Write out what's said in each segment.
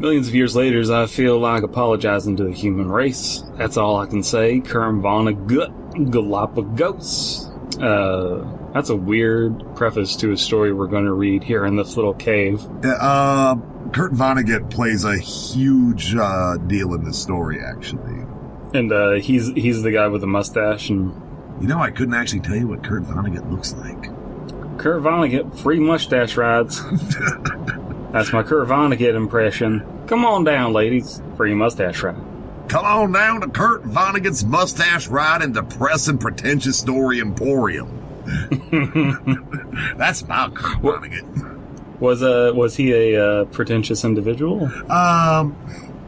Millions of years later, I feel like apologizing to the human race. That's all I can say. Kurt Vonnegut, Galapagos. That's a weird preface to a story we're going to read here in this little cave. Kurt Vonnegut plays a huge deal in this story, actually. And he's the guy with the mustache. And I couldn't actually tell you what Kurt Vonnegut looks like. Kurt Vonnegut, free mustache rides. That's my Kurt Vonnegut impression. Come on down, ladies. Free mustache ride. Come on down to Kurt Vonnegut's mustache ride and depressing, pretentious story emporium. That's about Kurt Vonnegut. Was he a pretentious individual?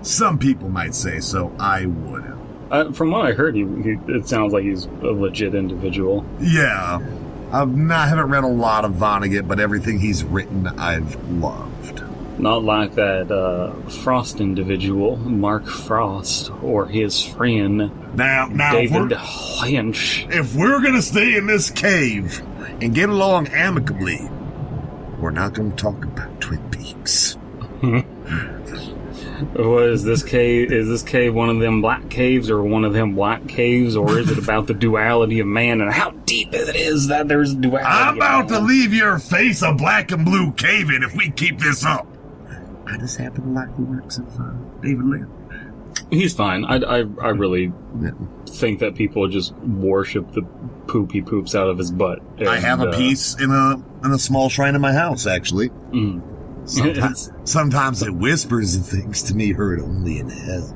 Some people might say so. I wouldn't. From what I heard, it sounds like he's a legit individual. Yeah. I haven't read a lot of Vonnegut, but everything he's written I've loved. Not like that Frost individual, Mark Frost, or his friend, now, David Lynch. If we're going to stay in this cave and get along amicably, we're not going to talk about Twin Peaks. What is this cave? Is this cave one of them black caves or one of them white caves, or is it about the duality of man and how deep it is that there's duality? I'm about to leave your face a black and blue cave-in if we keep this up. I just happen to like the works of David Lynch. He's fine. I really think that people just worship the poop he poops out of his butt. And, I have a piece in a small shrine in my house, actually. Sometimes it whispers and things to me heard only in hell.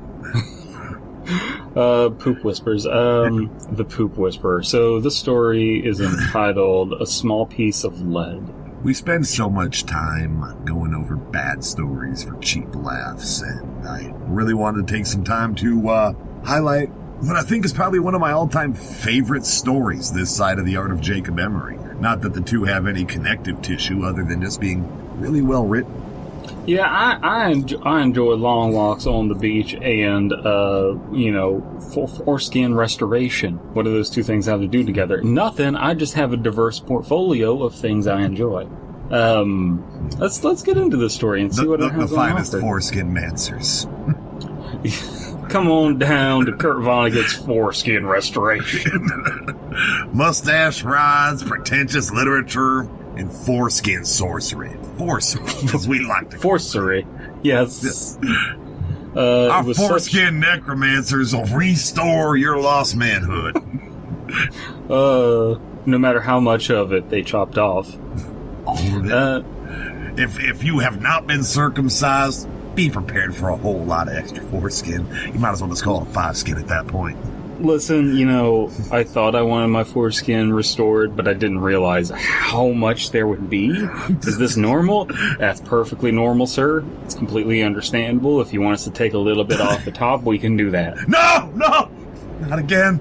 Poop whispers. The Poop Whisperer. So this story is entitled A Small Piece of Lead. We spend so much time going over bad stories for cheap laughs, and I really wanted to take some time to highlight what I think is probably one of my all-time favorite stories this side of the art of Jacob Emery. Not that the two have any connective tissue other than just being really well written. Yeah, I enjoy long walks on the beach and, foreskin restoration. What do those two things have to do together? Nothing. I just have a diverse portfolio of things I enjoy. Let's get into this story and see what it has the on finest offer. foreskin mancers. Come on down to Kurt Vonnegut's foreskin restoration. Mustache rides, pretentious literature, and foreskin sorcery. Forcery, as we like to call it. Forcery. Yes. Our foreskin necromancers will restore your lost manhood. No matter how much of it they chopped off. All of it. If you have not been circumcised, be prepared for a whole lot of extra foreskin. You might as well just call it 5-skin at that point. Listen, I thought I wanted my foreskin restored, but I didn't realize how much there would be. Is this normal? That's perfectly normal, sir. It's completely understandable. If you want us to take a little bit off the top, we can do that. No! Not again.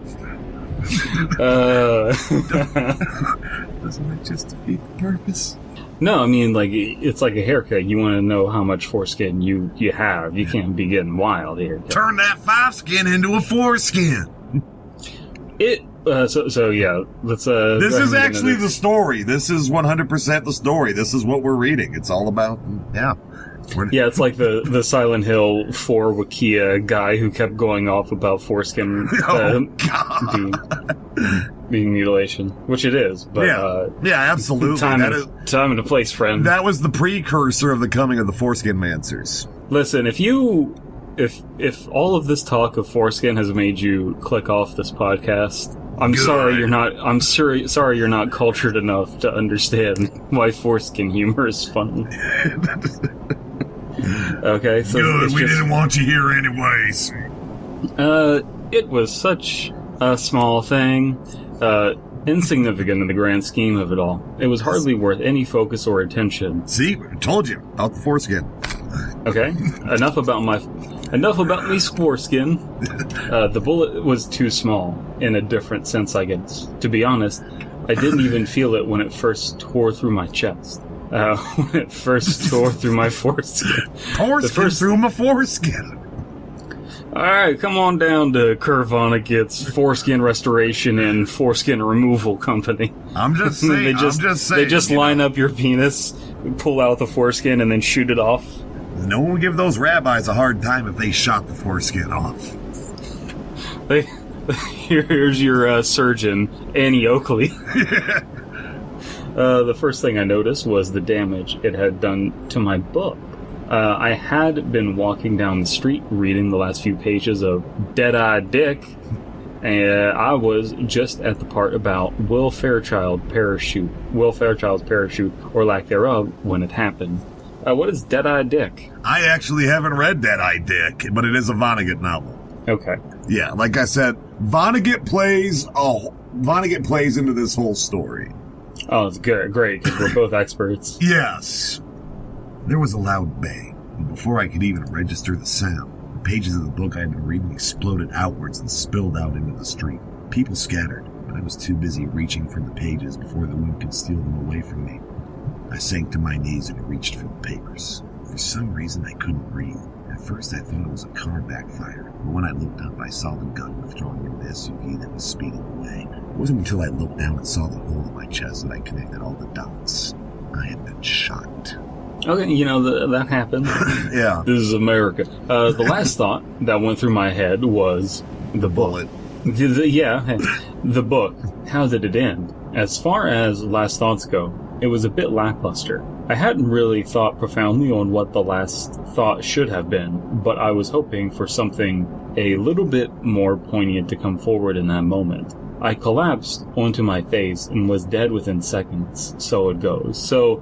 Doesn't that just defeat the purpose? No, I mean, it's like a haircut. You want to know how much foreskin you have. You can't be getting wild here. Turn that 5-skin into a foreskin. Let's this is actually the story. This is 100% the story. This is what we're reading. It's all about, it's like the Silent Hill 4 Wikia guy who kept going off about foreskin being mutilation, which it is. But absolutely. Time and a place, friend. That was the precursor of the coming of the foreskin mancers. Listen, if all of this talk of foreskin has made you click off this podcast, I'm sorry you're not cultured enough to understand why foreskin humor is funny. Okay, so good. We didn't want you here anyways. It was such a small thing, insignificant in the grand scheme of it all. It was hardly worth any focus or attention. See, I told you about the foreskin. Okay, enough about me foreskin. The bullet was too small, in a different sense, I guess. To be honest, I didn't even feel it when it first tore through my chest. When it first tore through my foreskin. Through my foreskin. Alright, come on down to Kurt Vonnegut's Foreskin Restoration and Foreskin Removal Company. I'm just saying. They just line up your penis, pull out the foreskin, and then shoot it off. No one would give those rabbis a hard time if they shot the foreskin off. Here's your surgeon, Annie Oakley. The first thing I noticed was the damage it had done to my book. I had been walking down the street reading the last few pages of Dead-Eye Dick, and I was just at the part about Will Fairchild's parachute, or lack thereof, when it happened. What is Dead-Eye Dick? I actually haven't read Dead-Eye Dick, but it is a Vonnegut novel. Okay. Yeah, like I said, Vonnegut plays into this whole story. Oh, it's good, great, because we're both experts. Yes. There was a loud bang, and before I could even register the sound, the pages of the book I had been reading exploded outwards and spilled out into the street. People scattered, but I was too busy reaching for the pages before the wind could steal them away from me. I sank to my knees and reached for the papers. For some reason, I couldn't breathe. At first, I thought it was a car backfire, but when I looked up, I saw the gun withdrawing from the SUV that was speeding away. It wasn't until I looked down and saw the hole in my chest that I connected all the dots. I had been shot. Okay, that happened. Yeah. This is America. The last thought that went through my head was the book. The book. How did it end? As far as last thoughts go, it was a bit lackluster. I hadn't really thought profoundly on what the last thought should have been, but I was hoping for something a little bit more poignant to come forward in that moment. I collapsed onto my face and was dead within seconds, so it goes. So,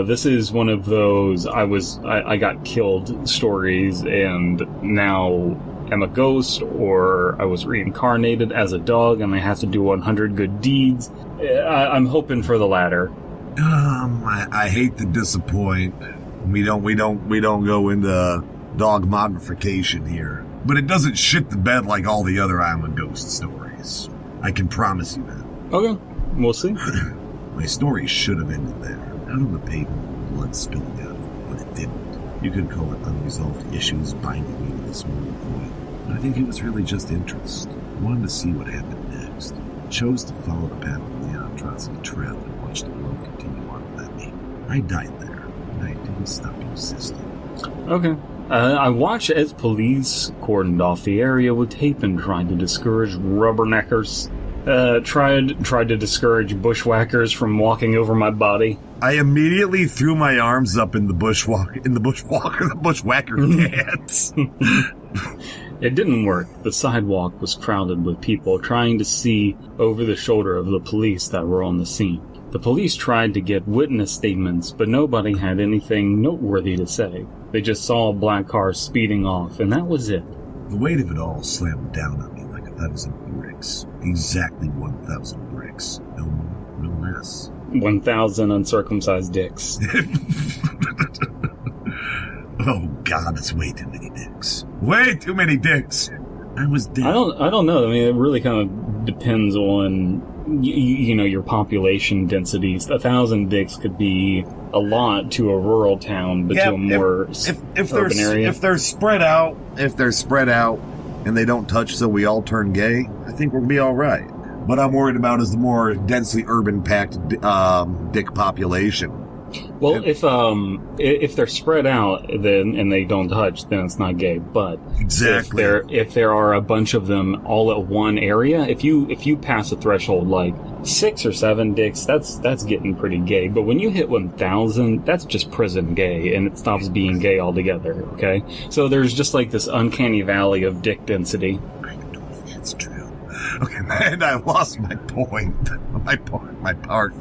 this is one of those I got killed stories and now am a ghost, or I was reincarnated as a dog and I have to do 100 good deeds. I'm hoping for the latter. I hate to disappoint. We don't go into dog modification here, but it doesn't shit the bed like all the other I'm a ghost stories. I can promise you that. Okay, we'll see. My story should have ended there, out on the pavement, blood spilling out of it, but it didn't. You could call it unresolved issues binding me to this mortal coil. But I think it was really just interest. I wanted to see what happened next. I chose to follow the path of the atrocity trail and watch the world continue on without me. I died there, and I didn't stop existing. Okay. I watched as police cordoned off the area with tape and tried to discourage rubberneckers. Tried to discourage bushwhackers from walking over my body. I immediately threw my arms up in the bushwhacker dance. It didn't work. The sidewalk was crowded with people trying to see over the shoulder of the police that were on the scene. The police tried to get witness statements, but nobody had anything noteworthy to say. They just saw a black car speeding off, and that was it. The weight of it all slammed down on me like 1,000 bricks. Exactly 1,000 bricks. No more, no less. 1,000 uncircumcised dicks. Oh God, that's way too many dicks. Way too many dicks. I was dead. I don't know. I mean, it really kind of depends on your population densities. 1,000 dicks could be a lot to a rural town, but to a more urban area. If they're spread out, and they don't touch, so we all turn gay, I think we'll be all right. What I'm worried about is the more densely urban packed dick population. Well, if they're spread out then and they don't touch, then it's not gay. But exactly, if there are a bunch of them all at one area, if you pass a threshold like 6 or 7 dicks, that's getting pretty gay. But when you hit 1,000, that's just prison gay, and it stops being gay altogether. Okay, so there's just like this uncanny valley of dick density. I don't know if that's true. Okay, and I lost my point. My part.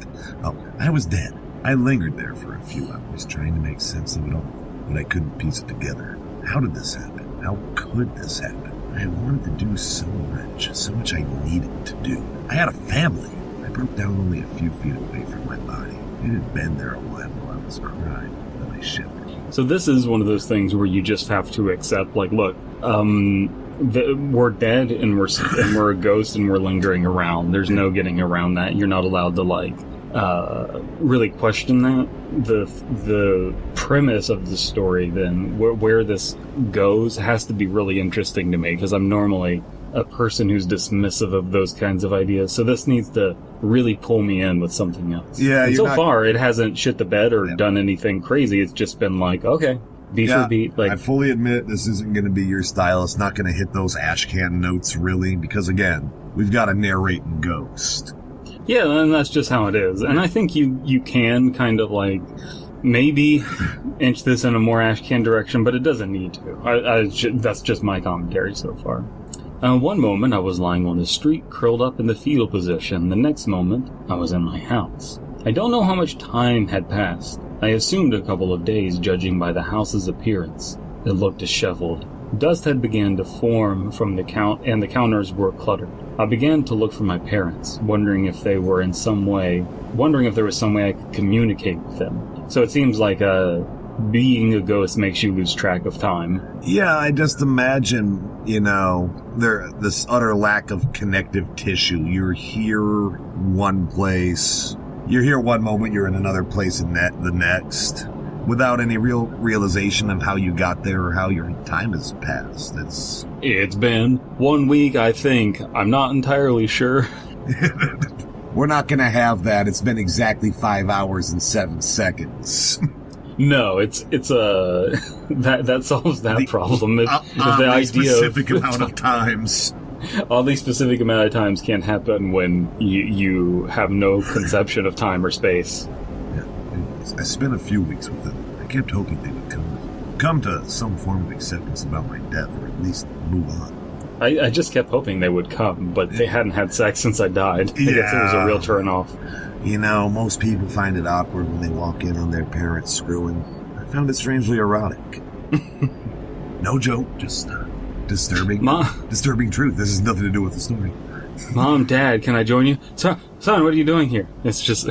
Oh, I was dead. I lingered there for a few hours trying to make sense of it all, but I couldn't piece it together. How did this happen? How could this happen? I wanted to do so much I needed to do. I had a family. I broke down only a few feet away from my body. It had been there a while I was crying, then I shivered. So this is one of those things where you just have to accept, like, look, we're dead and we're a ghost and we're lingering around. There's no getting around that. You're not allowed to, really question that. The premise of the story, then, where this goes, has to be really interesting to me, because I'm normally a person who's dismissive of those kinds of ideas. So this needs to really pull me in with something else. Yeah, and so far, it hasn't shit the bed or done anything crazy. It's just been like, okay, beat for beat. I fully admit this isn't going to be your style. It's not going to hit those ashcan notes, really, because, again, we've got a narrating ghost. Yeah, and that's just how it is. And I think you can kind of, maybe inch this in a more ashcan direction, but it doesn't need to. That's just my commentary so far. One moment I was lying on the street, curled up in the fetal position. The next moment, I was in my house. I don't know how much time had passed. I assumed a couple of days, judging by the house's appearance. It looked disheveled. Dust had begun to form from the and the counters were cluttered. I began to look for my parents, wondering if there was some way I could communicate with them. So it seems like being a ghost makes you lose track of time. Yeah, I just imagine, this utter lack of connective tissue. You're here one place, you're here one moment, you're in another place in the next, without any real realization of how you got there or how your time has passed. It's been 1 week, I think. I'm not entirely sure. We're not going to have that. It's been exactly 5 hours and 7 seconds. No, it's that solves that problem. The idea specific amount of times. All these specific amount of times can't happen when you have no conception of time or space. Yeah, I spent a few weeks with them. I kept hoping they would come to some form of acceptance about my death, or at least move on. I just kept hoping they would come, but they hadn't had sex since I died. I guess it was a real turn-off. Most people find it awkward when they walk in on their parents screwing. I found it strangely erotic. No joke, just disturbing truth. This has nothing to do with the story. Mom, Dad, can I join you? Son, what are you doing here? It's just,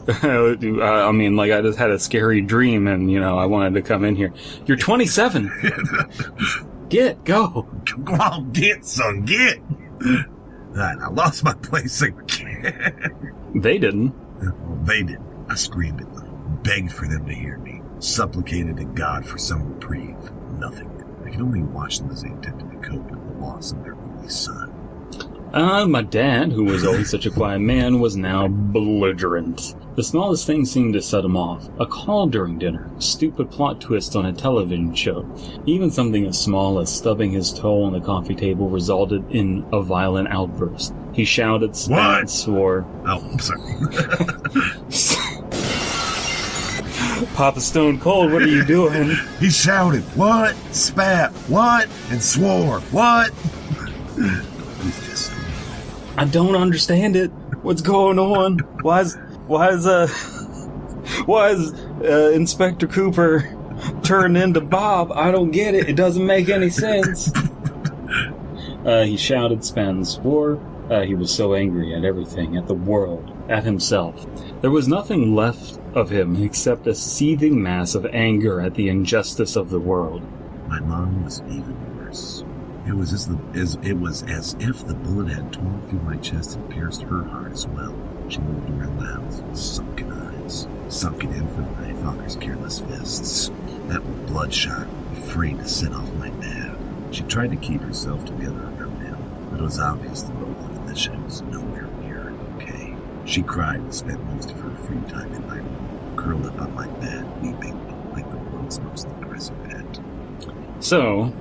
I just had a scary dream and, I wanted to come in here. You're 27. Go. Come on, get, son, get. And I lost my place again. They didn't. Well, they did. I screamed at them, begged for them to hear me, supplicated to God for some reprieve. Nothing. I could only watch them as they attempted to cope with the loss of their only son. My dad, who was always such a quiet man, was now belligerent. The smallest thing seemed to set him off. A call during dinner, a stupid plot twist on a television show. Even something as small as stubbing his toe on the coffee table resulted in a violent outburst. He shouted, spat, swore. Oh, I'm sorry. Papa Stone Cold, what are you doing? He shouted, what? Spat, what? And swore, what? I don't understand it. What's going on? Why is Inspector Cooper turned into Bob? I don't get it. It doesn't make any sense. He shouted, spat, and swore. He was so angry at everything, at the world, at himself. There was nothing left of him except a seething mass of anger at the injustice of the world. My mom was even worse. It was as if the bullet had torn through my chest and pierced her heart as well. She moved around the house with sunken eyes, sunken in from my father's careless fists, that were bloodshot, afraid to set off my dad. She tried to keep herself together around him, but it was obvious to both of them that she was nowhere near okay. She cried and spent most of her free time in my room, curled up on my bed, weeping like the world's most depressing pet. So,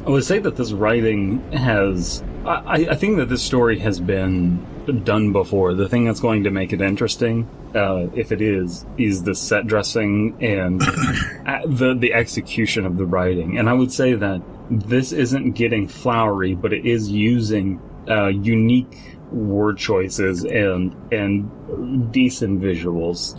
I would say that this writing has... I think that this story has been done before. The thing that's going to make it interesting, if it is the set dressing and the execution of the writing. And I would say that this isn't getting flowery, but it is using unique word choices and decent visuals.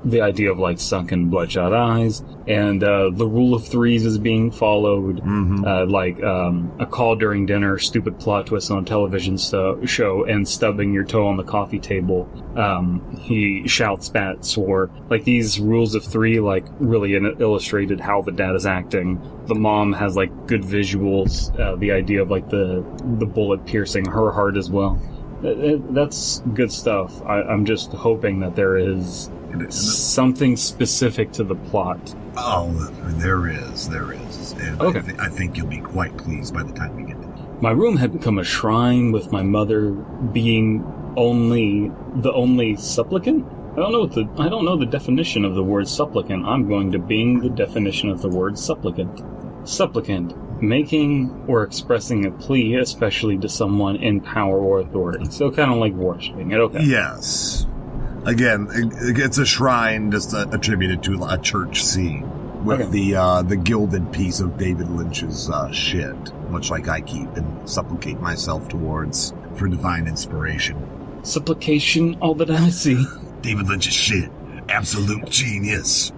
The idea of like sunken bloodshot eyes and the rule of threes is being followed. A call during dinner, stupid plot twist on a television show, and stubbing your toe on the coffee table. He shouts, spat, swore. Like these rules of three, like really illustrated how the dad is acting. The mom has like good visuals. The idea of like the bullet piercing her heart as well. That's good stuff. I'm just hoping that there is something specific to the plot. Oh, there is. And okay. I think you'll be quite pleased by the time we get there. My room had become a shrine, with my mother being the only supplicant. I don't know the definition of the word supplicant. I'm going to Bing the definition of the word supplicant. Supplicant, making or expressing a plea, especially to someone in power or authority. So kind of like worshiping it. Okay. Yes. Again, it's a shrine just attributed to a church scene with the gilded piece of David Lynch's shit, much like I keep and supplicate myself towards for divine inspiration. Supplication, all that I see. David Lynch's shit. Absolute genius.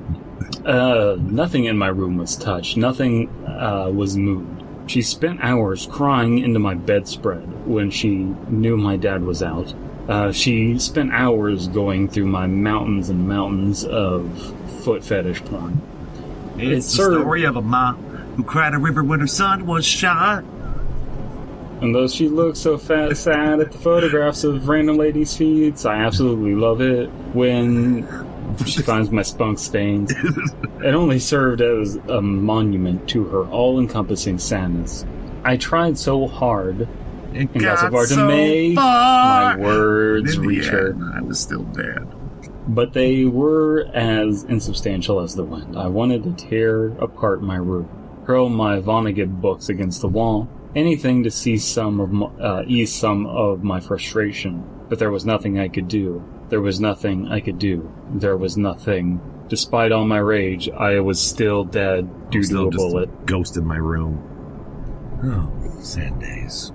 Nothing in my room was touched. Nothing was moved. She spent hours crying into my bedspread when she knew my dad was out. She spent hours going through my mountains and mountains of foot fetish porn. It's the story of a mom who cried a river when her son was shot. And though she looks so sad at the photographs of random ladies' feet, I absolutely love it when she finds my spunk stains. It only served as a monument to her all-encompassing sadness. I tried so hard and got so far to make my words reach her. I was still dead. But they were as insubstantial as the wind. I wanted to tear apart my room, hurl my Vonnegut books against the wall, anything to see ease some of my frustration. But there was nothing I could do. There was nothing I could do. There was nothing. Despite all my rage, I was still dead due to a bullet. A ghost in my room. Oh, sad days.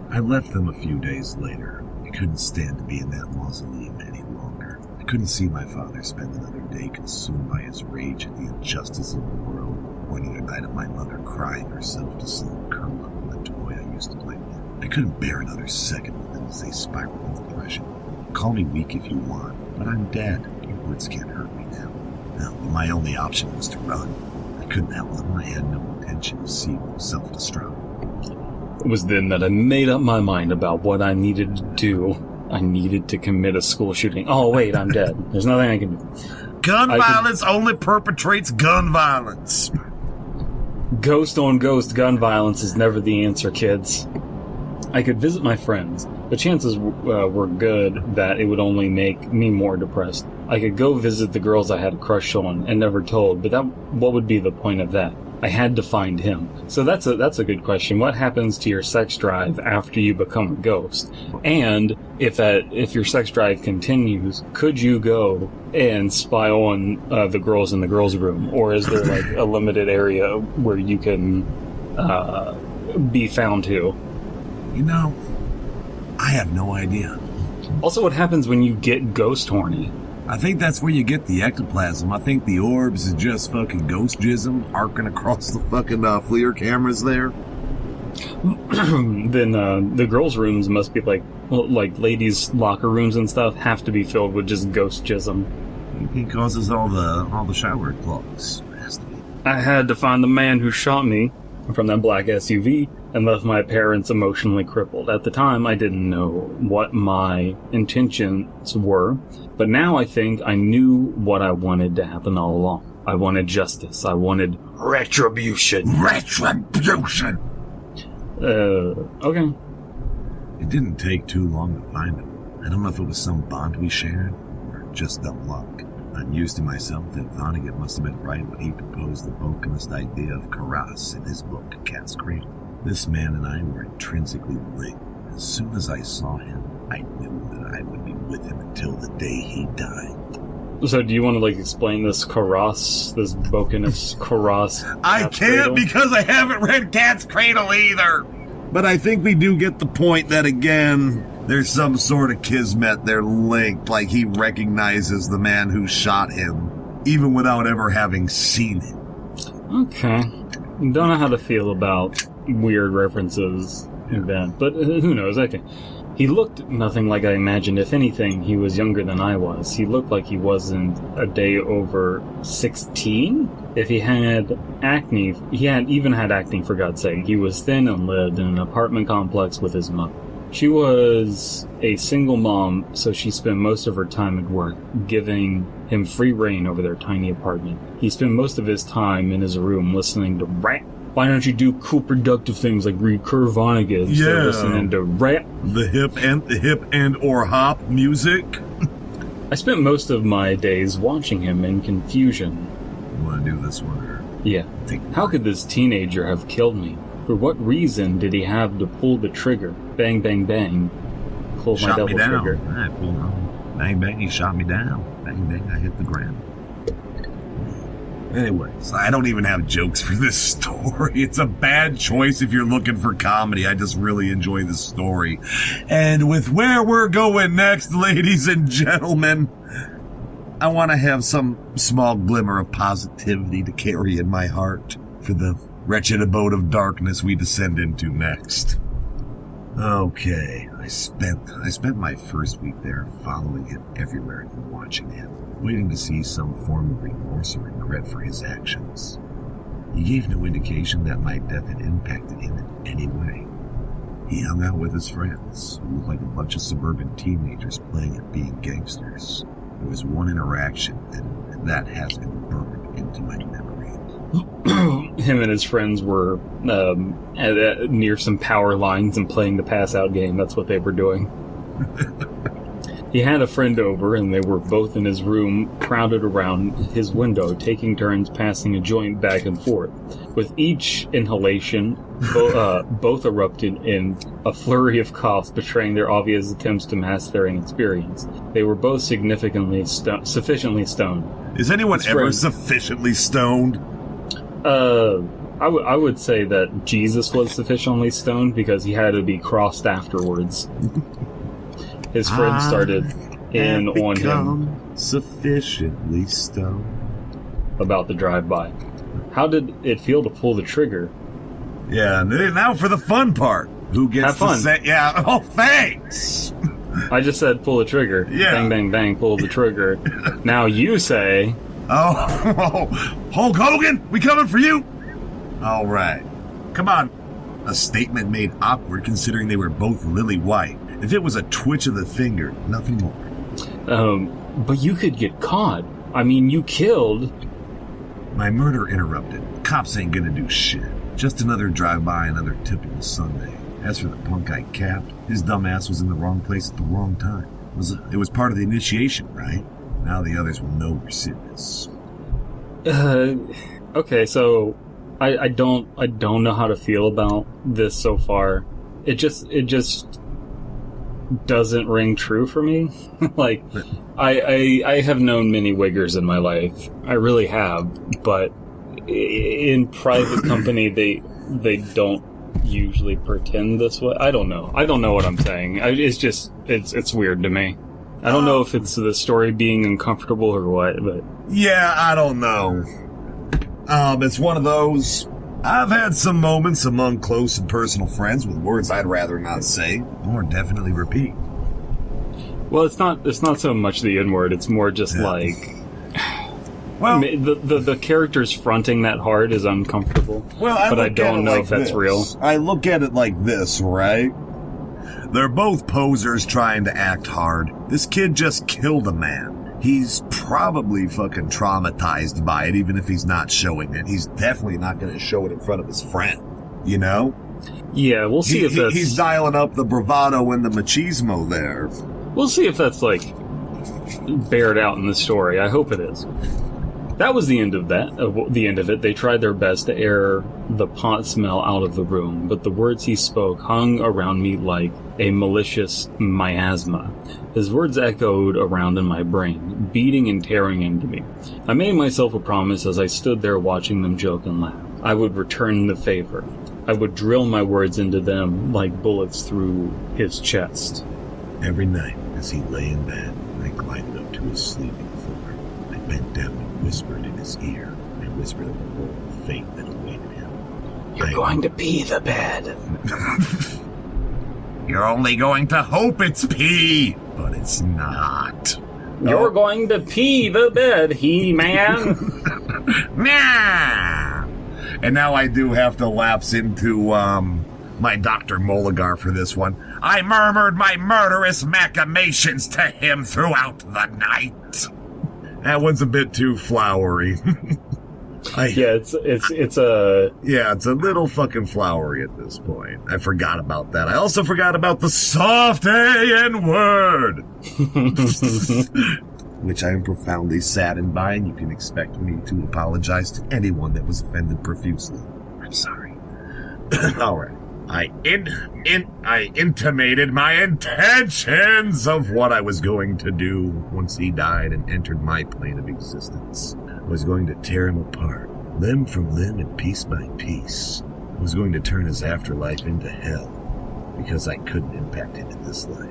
I left them a few days later. I couldn't stand to be in that mausoleum any longer. I couldn't see my father spend another day consumed by his rage at the injustice of the world, or another night of my mother crying herself to sleep curled up with the toy I used to play with. I couldn't bear another second with them as they spiraled in depression. Call me weak if you want, but I'm dead. Your words can't hurt me now. No, my only option was to run. I couldn't help them. I had no intention of seeing self-destruct. It was then that I made up my mind about what I needed to do. I needed to commit a school shooting. Oh, wait, I'm dead. There's nothing I can do. Gun violence only perpetrates gun violence. Ghost-on-ghost gun violence is never the answer, kids. I could visit my friends. The chances were good that it would only make me more depressed. I could go visit the girls I had a crush on and never told, but what would be the point of that? I had to find him. So that's a good question. What happens to your sex drive after you become a ghost? And if your sex drive continues, could you go and spy on the girls in the girls' room, or is there like a limited area where you can be found to? You know, I have no idea. Also, what happens when you get ghost horny? I think that's where you get the ectoplasm. I think the orbs is just fucking ghost jism arcing across the fucking FLIR cameras there. Then the girls' rooms must be like ladies' locker rooms and stuff have to be filled with just ghost jism. He causes all the shower clogs. I had to find the man who shot me from that black SUV and left my parents emotionally crippled. At the time, I didn't know what my intentions were, but now I think I knew what I wanted to happen all along. I wanted justice. I wanted retribution. Retribution! Okay. It didn't take too long to find him. I don't know if it was some bond we shared, or just dumb luck. I'm used to myself that Vonnegut must have been right when he proposed the Vulcanist idea of Karas in his book, Cat's Cradle. This man and I were intrinsically linked. As soon as I saw him, I knew that I would be with him until the day he died. So do you want to, explain this Karas, this Vulcanist Karas? I can't because I haven't read Cat's Cradle either! But I think we do get the point that, again, there's some sort of kismet. They're linked, like he recognizes the man who shot him, even without ever having seen him. Okay. Don't know how to feel about weird references in that, but who knows? Okay. He looked nothing like I imagined. If anything, he was younger than I was. He looked like he wasn't a day over 16. If he had acne, he even had acne, for God's sake. He was thin and lived in an apartment complex with his mother. She was a single mom, so she spent most of her time at work, giving him free reign over their tiny apartment. He spent most of his time in his room listening to rap. Why don't you do cool productive things like read Kurt Vonnegut instead of listening to rap? The hip and or hop music. I spent most of my days watching him in confusion. You want to do this one, or? Yeah. How could this teenager have killed me? For what reason did he have to pull the trigger? Bang, bang, bang. Pull my double trigger. I pulled on. Bang, bang, he shot me down. Bang, bang, I hit the ground. Anyways, I don't even have jokes for this story. It's a bad choice if you're looking for comedy. I just really enjoy this story. And with where we're going next, ladies and gentlemen, I want to have some small glimmer of positivity to carry in my heart for the wretched abode of darkness we descend into next. Okay, I spent my first week there following him everywhere and watching him, waiting to see some form of remorse or regret for his actions. He gave no indication that my death had impacted him in any way. He hung out with his friends, who looked like a bunch of suburban teenagers playing at being gangsters. There was one interaction, and that has been burned into my memory. Him and his friends were near some power lines and playing the pass-out game. That's what they were doing. He had a friend over, and they were both in his room, crowded around his window, taking turns passing a joint back and forth. With each inhalation, both erupted in a flurry of coughs, betraying their obvious attempts to mask their inexperience. They were both sufficiently stoned. Is anyone ever sufficiently stoned? I would say that Jesus was sufficiently stoned because he had to be crossed afterwards. His friend started in on him sufficiently stoned about the drive-by. How did it feel to pull the trigger? Yeah, now for the fun part. Who gets Have fun. to say, yeah, oh, thanks. I just said pull the trigger. Yeah. Bang, bang, bang, pull the trigger. Now you say... Oh, Hulk Hogan, we coming for you? All right. Come on. A statement made awkward considering they were both lily white. If it was a twitch of the finger, nothing more. But you could get caught. I mean, you killed... My murder interrupted. Cops ain't gonna do shit. Just another drive-by, another typical Sunday. As for the punk I capped, his dumb ass was in the wrong place at the wrong time. It was part of the initiation, right? Now the others will know we're serious. Okay, so I don't know how to feel about this so far. It just doesn't ring true for me. Like, I have known many wiggers in my life. I really have, but in private company, they don't usually pretend this way. I don't know what I'm saying. It's weird to me. I don't know if it's the story being uncomfortable or what, but... Yeah, I don't know. It's one of those... I've had some moments among close and personal friends with words I'd rather not say, or definitely repeat. Well, it's not so much the N-word, it's more just like... Well, the characters fronting that hard is uncomfortable, but I don't know if that's real. I look at it like this, right? They're both posers trying to act hard. This kid just killed a man. He's probably fucking traumatized by it, even if he's not showing it. He's definitely not going to show it in front of his friend, you know? Yeah, we'll see if that's... He's dialing up the bravado and the machismo there. We'll see if that's, like, bared out in the story. I hope it is. That was the end of that. The end of it. They tried their best to air the pot smell out of the room, but the words he spoke hung around me like a malicious miasma. His words echoed around in my brain, beating and tearing into me. I made myself a promise as I stood there watching them joke and laugh. I would return the favor. I would drill my words into them like bullets through his chest. Every night, as he lay in bed, I glided up to his sleeping floor. I bent down and whispered in his ear. I whispered of the horrible fate that awaited him. You're going to pee the bed. You're only going to hope it's pee, but it's not. You're going to pee the bed, He-Man. Nah! And now I do have to lapse into, my Dr. Mulligar for this one. I murmured my murderous machinations to him throughout the night. That one's a bit too flowery. It's a... Yeah, it's a little fucking flowery at this point. I forgot about that. I also forgot about the soft A-N word. which I am profoundly saddened by, and you can expect me to apologize to anyone that was offended profusely. I'm sorry. All right. I intimated my intentions of what I was going to do once he died and entered my plane of existence. I was going to tear him apart, limb from limb and piece by piece. I was going to turn his afterlife into hell because I couldn't impact it in this life.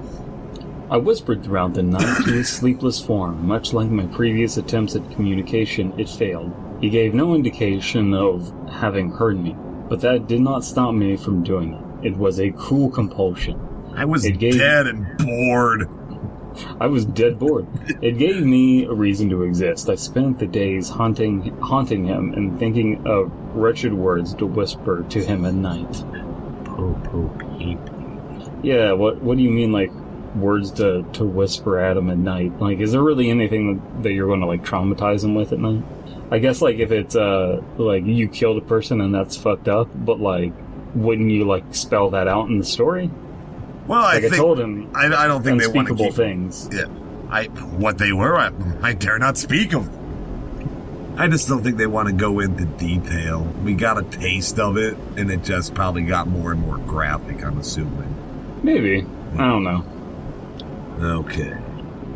I whispered throughout the night to his sleepless form. Much like my previous attempts at communication, it failed. He gave no indication of having heard me, but that did not stop me from doing it. It was a cruel compulsion. I was dead and bored. I was dead bored. It gave me a reason to exist. I spent the days haunting him and thinking of wretched words to whisper to him at night. Po-po-pee-pee. Yeah, what do you mean, like, words to whisper at him at night? Like, is there really anything that you're going to, like, traumatize him with at night? I guess, like, if it's, like, you killed a person and that's fucked up, but, like, wouldn't you, like, spell that out in the story? Well, like, I told him I don't think they want to keep things. Yeah. What they were, I dare not speak of. I just don't think they want to go into detail. We got a taste of it, and it just probably got more and more graphic, I'm assuming. Maybe. I don't know. Okay.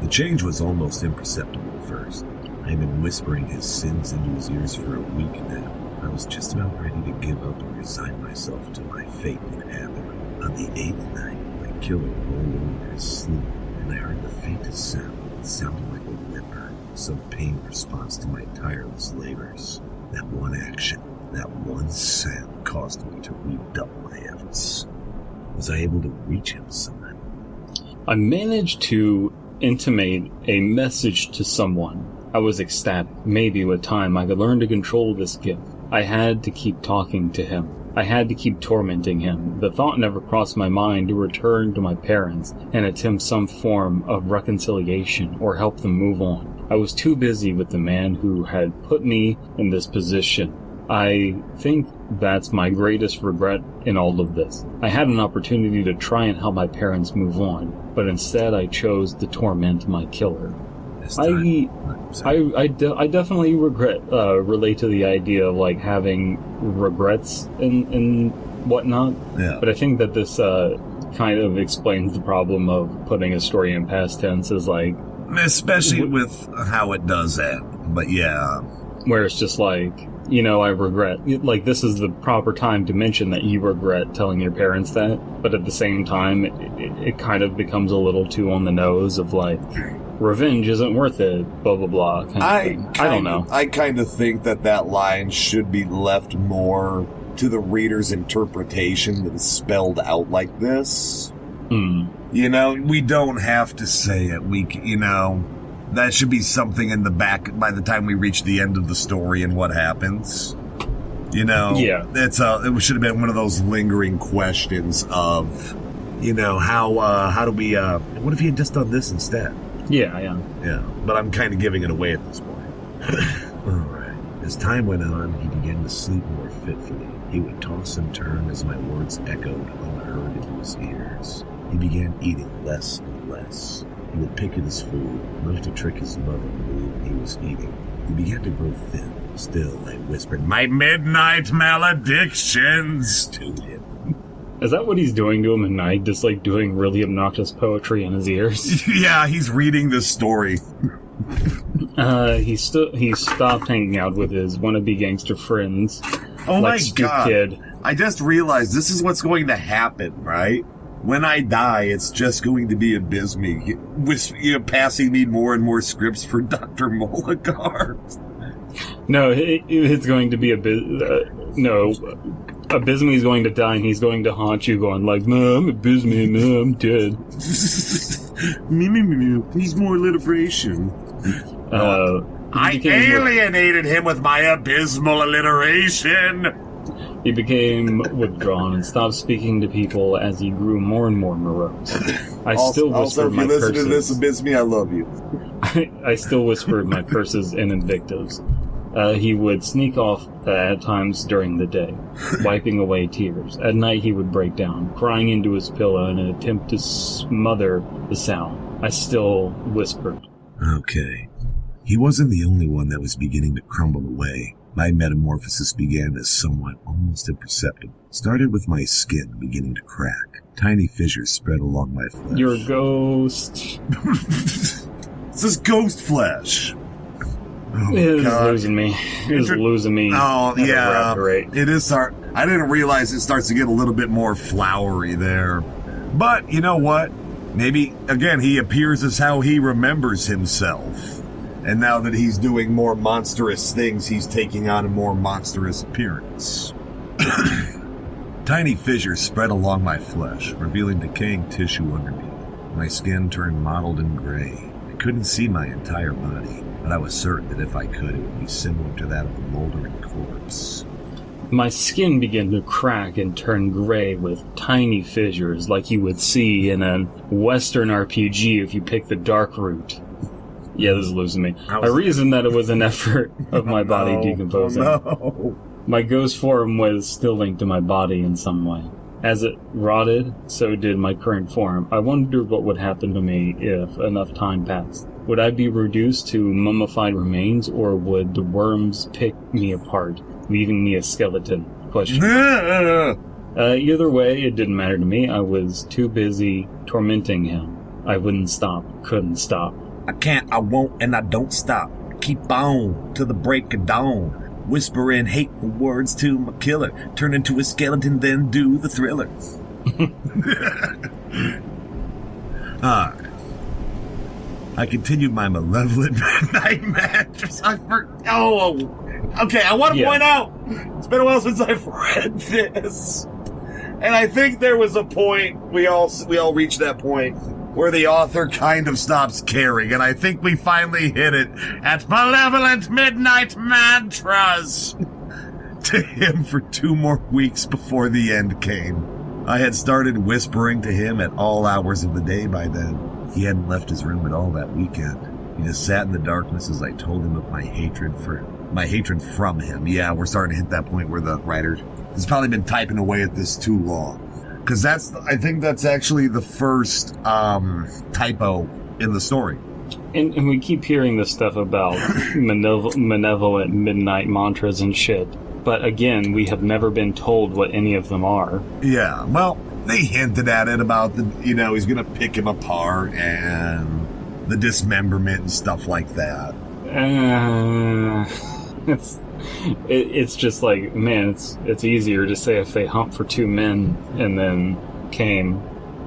The change was almost imperceptible at first. I had been whispering his sins into his ears for a week now. I was just about ready to give up and resign myself to my fate in heaven. On the 8th night, my killer rolled over in his sleep, and I heard the faintest sound. It sounded like a whimper, some pain response to my tireless labors. That one action, that one sound caused me to redouble my efforts. Was I able to reach him somehow? I managed to intimate a message to someone. I was ecstatic. Maybe with time I could learn to control this gift. I had to keep talking to him. I had to keep tormenting him. The thought never crossed my mind to return to my parents and attempt some form of reconciliation or help them move on. I was too busy with the man who had put me in this position. I think that's my greatest regret in all of this. I had an opportunity to try and help my parents move on, but instead I chose to torment my killer. I definitely relate to the idea of, like, having regrets and whatnot. Yeah. But I think that this kind of explains the problem of putting a story in past tense, is like, especially with how it does that. But yeah, where it's just like, you know, I regret. Like, this is the proper time to mention that you regret telling your parents that, but at the same time, it kind of becomes a little too on the nose of, like, revenge isn't worth it, blah, blah, blah. I don't know. I kind of think that line should be left more to the reader's interpretation than spelled out like this. You know, we don't have to say it. That should be something in the back by the time we reach the end of the story and what happens. Yeah. It should have been one of those lingering questions of, how do we, what if he had just done this instead? Yeah. Yeah, but I'm kind of giving it away at this point. Alright. As time went on, he began to sleep more fitfully. He would toss and turn as my words echoed unheard into his ears. He began eating less and less. He would pick at his food, enough to trick his mother to believe he was eating. He began to grow thin. Still, I whispered, "My midnight maledictions," to him. Is that what he's doing to him at night? Just, like, doing really obnoxious poetry in his ears? Yeah, he's reading this story. He stopped hanging out with his wannabe gangster friends. Oh like my God. Kid. I just realized this is what's going to happen, right? When I die, it's just going to be a Bisme passing me more and more scripts for Dr. Moligar. No, it's going to be a Bisme is going to die, and he's going to haunt you, going like, "No, I'm a Bisme, no, I'm dead." Me, please more alliteration. I alienated him with my abysmal alliteration. He became withdrawn and stopped speaking to people as he grew more and more morose. I still whispered my curses. Also, if you listen to this, Bisme, I love you. I still whispered my curses and invectives. He would sneak off at times during the day, wiping away tears. At night he would break down, crying into his pillow in an attempt to smother the sound. I still whispered. Okay. He wasn't the only one that was beginning to crumble away. My metamorphosis began as somewhat almost imperceptible. Started with my skin beginning to crack. Tiny fissures spread along my flesh. You're a ghost. This is ghost flesh. Oh, It is God. losing me. It is losing me. Oh, at a yeah. rapid rate. It is. I didn't realize it starts to get a little bit more flowery there. But, you know what? Maybe, again, he appears as how he remembers himself. And now that he's doing more monstrous things, he's taking on a more monstrous appearance. Tiny fissures spread along my flesh, revealing decaying tissue underneath. My skin turned mottled and gray. I couldn't see my entire body, but I was certain that if I could, it would be similar to that of a moldering corpse. My skin began to crack and turn gray with tiny fissures like you would see in a Western RPG if you pick the dark route. Yeah, this is losing me. I reasoned that it was an effort of my body decomposing. No. My ghost form was still linked to my body in some way. As it rotted, so did my current form. I wondered what would happen to me if enough time passed. Would I be reduced to mummified remains, or would the worms pick me apart, leaving me a skeleton? Question. Either way, it didn't matter to me. I was too busy tormenting him. I wouldn't stop, couldn't stop. I can't, I won't, and I don't stop. Keep on till the break of dawn. Whispering hateful words to my killer. Turn into a skeleton, then do the thriller. I continued my malevolent midnight mattress. Okay, I want to point out, it's been a while since I've read this. And I think there was a point, we all reached that point, where the author kind of stops caring, and I think we finally hit it at Malevolent Midnight Mantras to him for 2 more weeks before the end came. I had started whispering to him at all hours of the day by then. He hadn't left his room at all that weekend. He just sat in the darkness as I told him of my hatred from him. Yeah, we're starting to hit that point where the writer has probably been typing away at this too long. Because I think that's actually the first typo in the story. And we keep hearing this stuff about malevolent midnight mantras and shit. But again, we have never been told what any of them are. Yeah, well, they hinted at it about he's going to pick him apart and the dismemberment and stuff like that. It's just like, man, it's easier to say if they humped for 2 men and then came,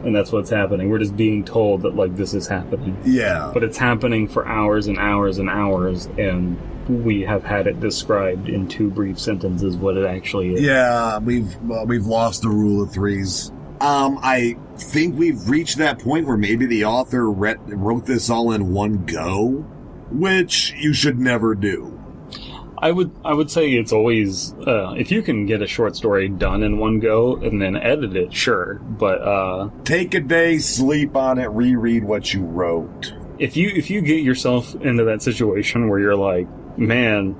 and that's what's happening. We're just being told that, like, this is happening. Yeah. But it's happening for hours and hours and hours, and we have had it described in 2 brief sentences what it actually is. Yeah, we've lost the rule of threes. I think we've reached that point where maybe the author wrote this all in one go, which you should never do. I would say it's always, if you can get a short story done in one go and then edit it, sure, but take a day, sleep on it, reread what you wrote. If you get yourself into that situation where you're like, man,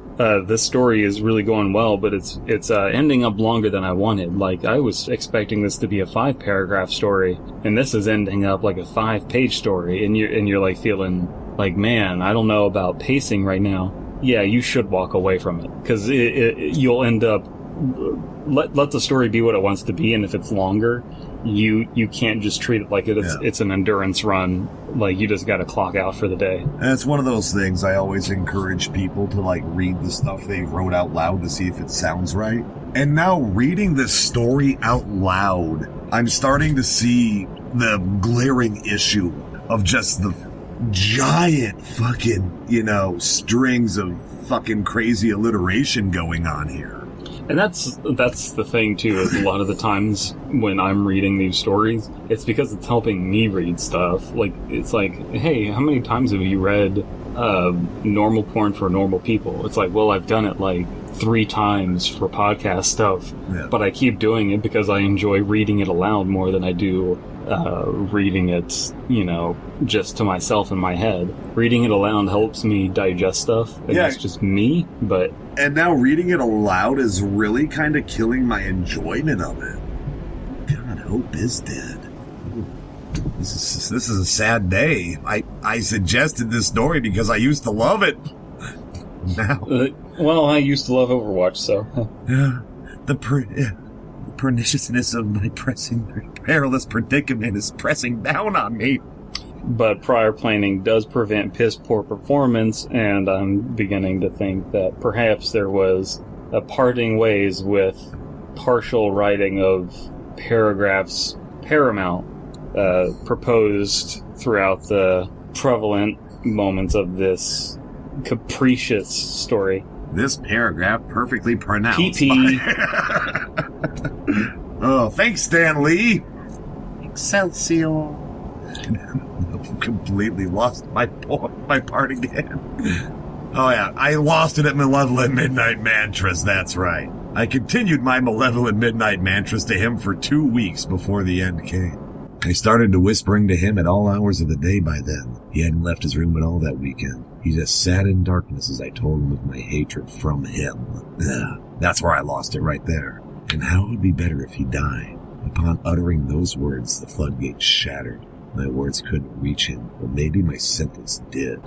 this story is really going well, but it's ending up longer than I wanted. Like, I was expecting this to be a 5-paragraph story, and this is ending up like a 5-page story, and you're like feeling like, man, I don't know about pacing right now. Yeah, you should walk away from it, because you'll end up let the story be what it wants to be, and if it's longer, you can't just treat it like it's an endurance run. Like, you just got to clock out for the day. And it's one of those things I always encourage people to, like, read the stuff they wrote out loud to see if it sounds right. And now reading this story out loud, I'm starting to see the glaring issue of just the giant fucking, strings of fucking crazy alliteration going on here. And that's the thing, too, is a lot of the times when I'm reading these stories, it's because it's helping me read stuff. Like, it's like, hey, how many times have you read normal porn for normal people? It's like, well, I've done it like 3 times for podcast stuff, but I keep doing it because I enjoy reading it aloud more than I do reading it, just to myself in my head. Reading it aloud helps me digest stuff, and that's just me, but... And now reading it aloud is really kind of killing my enjoyment of it. God, hope is dead. This is a sad day. I suggested this story because I used to love it. Now, well, I used to love Overwatch, so the perniciousness of my perilous predicament is pressing down on me. But prior planning does prevent piss poor performance, and I'm beginning to think that perhaps there was a parting ways with partial writing of paragraphs paramount proposed throughout the prevalent moments of this capricious story. This paragraph perfectly pronounced. PP. Oh, thanks, Stan Lee. Excelsior. I've completely lost my part again. Oh yeah, I lost it at Malevolent Midnight Mantras, that's right. I continued my Malevolent Midnight Mantras to him for 2 weeks before the end came. I started to whispering to him at all hours of the day by then. He hadn't left his room at all that weekend. He just sat in darkness as I told him of my hatred from him. That's where I lost it right there. And how it would be better if he died. Upon uttering those words, the floodgates shattered. My words couldn't reach him, but maybe my sentence did.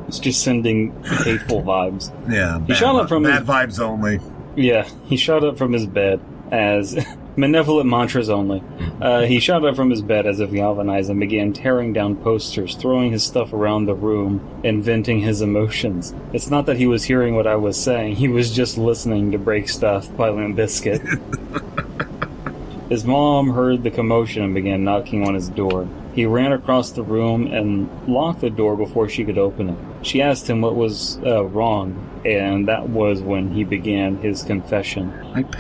It's just sending hateful vibes. Yeah, he shot up from bad vibes only. Yeah, he shot up from his bed as malevolent mantras only. He shot up from his bed as if galvanized and began tearing down posters, throwing his stuff around the room, and venting his emotions. It's not that he was hearing what I was saying; he was just listening to Break Stuff by Limp Bizkit. His mom heard the commotion and began knocking on his door. He ran across the room and locked the door before she could open it. She asked him what was wrong, and that was when he began his confession.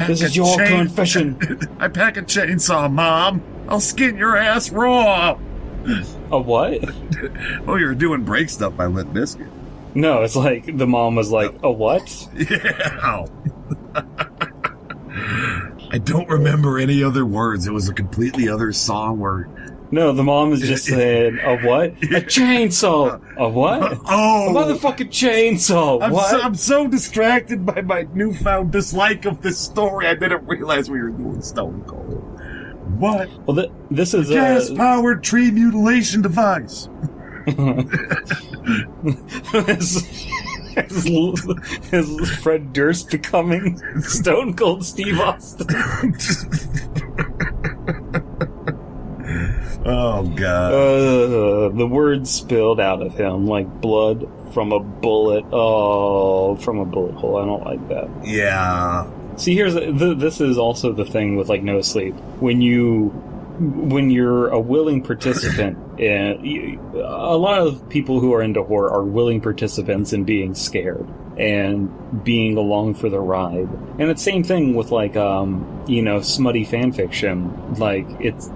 This is your confession. I pack a chainsaw, Mom. I'll skin your ass raw. A what? Oh, you're doing Break Stuff by Limp Bizkit. No, it's like the mom was like, a what? Yeah. I don't remember any other words. It was a completely other song where... No, the mom is just saying, a what? A chainsaw! A what? Oh! A motherfucking chainsaw! What? I'm so distracted by my newfound dislike of this story, I didn't realize we were doing Stone Cold. What? Well, this is a... gas-powered tree mutilation device. Is Fred Durst becoming Stone Cold Steve Austin? Oh, God. The words spilled out of him like blood from a bullet. Oh, from a bullet hole. I don't like that. Yeah. See, this is also the thing with, like, No Sleep. When you're a willing participant, and a lot of people who are into horror are willing participants in being scared and being along for the ride. And it's the same thing with, like, smutty fan fiction. Like, it's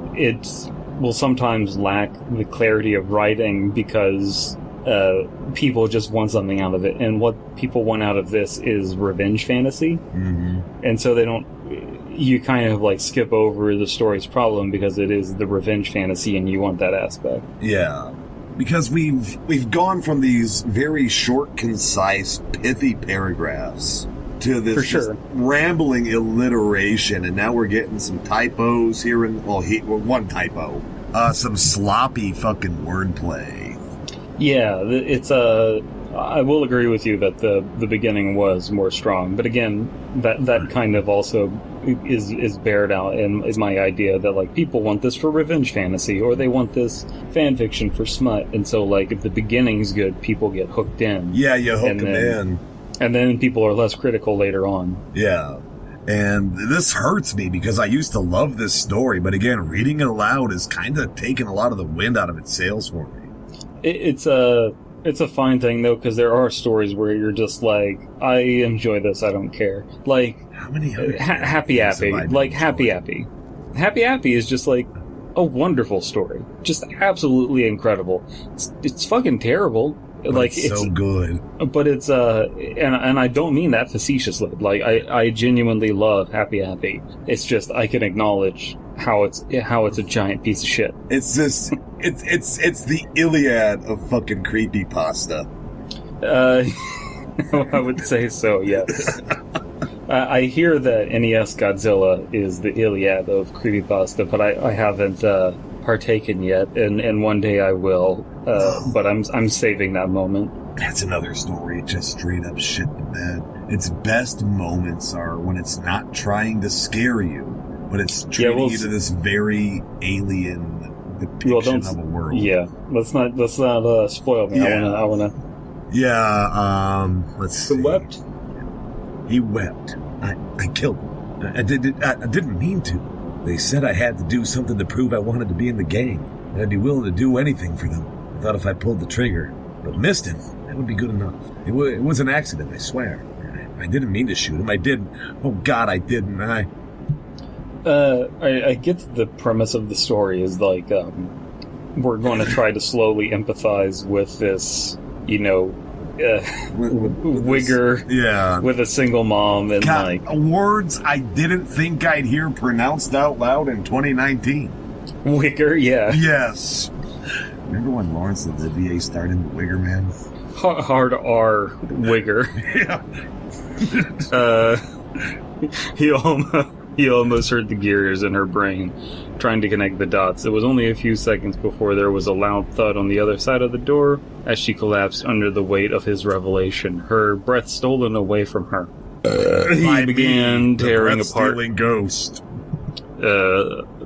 will sometimes lack the clarity of writing because people just want something out of it. And what people want out of this is revenge fantasy. Mm-hmm. And so you kind of like skip over the story's problem because it is the revenge fantasy and you want that aspect. Yeah. Because we've gone from these very short, concise, pithy paragraphs to this just rambling alliteration, and now we're getting some typos here and one typo. Some sloppy fucking wordplay. Yeah, I will agree with you that the beginning was more strong, but again, that kind of also is bared out in my idea that, like, people want this for revenge fantasy, or they want this fan fiction for smut, and so, like, if the beginning's good, people get hooked in. Yeah, you hook them in. And then people are less critical later on. Yeah. And this hurts me because I used to love this story, but again, reading it aloud is kind of taking a lot of the wind out of its sails for me. It's a fine thing, though, because there are stories where you're just like, I enjoy this, I don't care. Like, how many Happy Happy. Like, Happy Happy. Happy Happy is just like a wonderful story. Just absolutely incredible. It's fucking terrible. But like it's so good. But it's and I don't mean that facetiously. Like, I genuinely love Happy Happy. It's just I can acknowledge how it's a giant piece of shit. It's just it's the Iliad of fucking creepypasta. I would say so, yes. I hear that NES Godzilla is the Iliad of creepypasta, but I haven't partaken yet, and one day I will. But I'm saving that moment. That's another story. It just straight up shit the bed. Its best moments are when it's not trying to scare you, but it's treating you to this very alien depiction of a world. Yeah, let's not spoil me. Yeah. I wanna. Yeah. Let's see. He wept. He wept. I killed him. I didn't mean to. They said I had to do something to prove I wanted to be in the gang, and I'd be willing to do anything for them. I thought if I pulled the trigger, but missed him, that would be good enough. It was an accident, I swear. I didn't mean to shoot him. I didn't. Oh, God, I didn't. I get the premise of the story is like, we're going to try to slowly empathize with this, wigger with a single mom, and God, words I didn't think I'd hear pronounced out loud in 2019. Wigger, yeah. Yes. Remember when Laurence Olivier starred in The Wigger Man? Hard R Wigger. Yeah. He almost heard the gears in her brain, trying to connect the dots. It was only a few seconds before there was a loud thud on the other side of the door as she collapsed under the weight of his revelation, her breath stolen away from her. He began tearing apart ghost.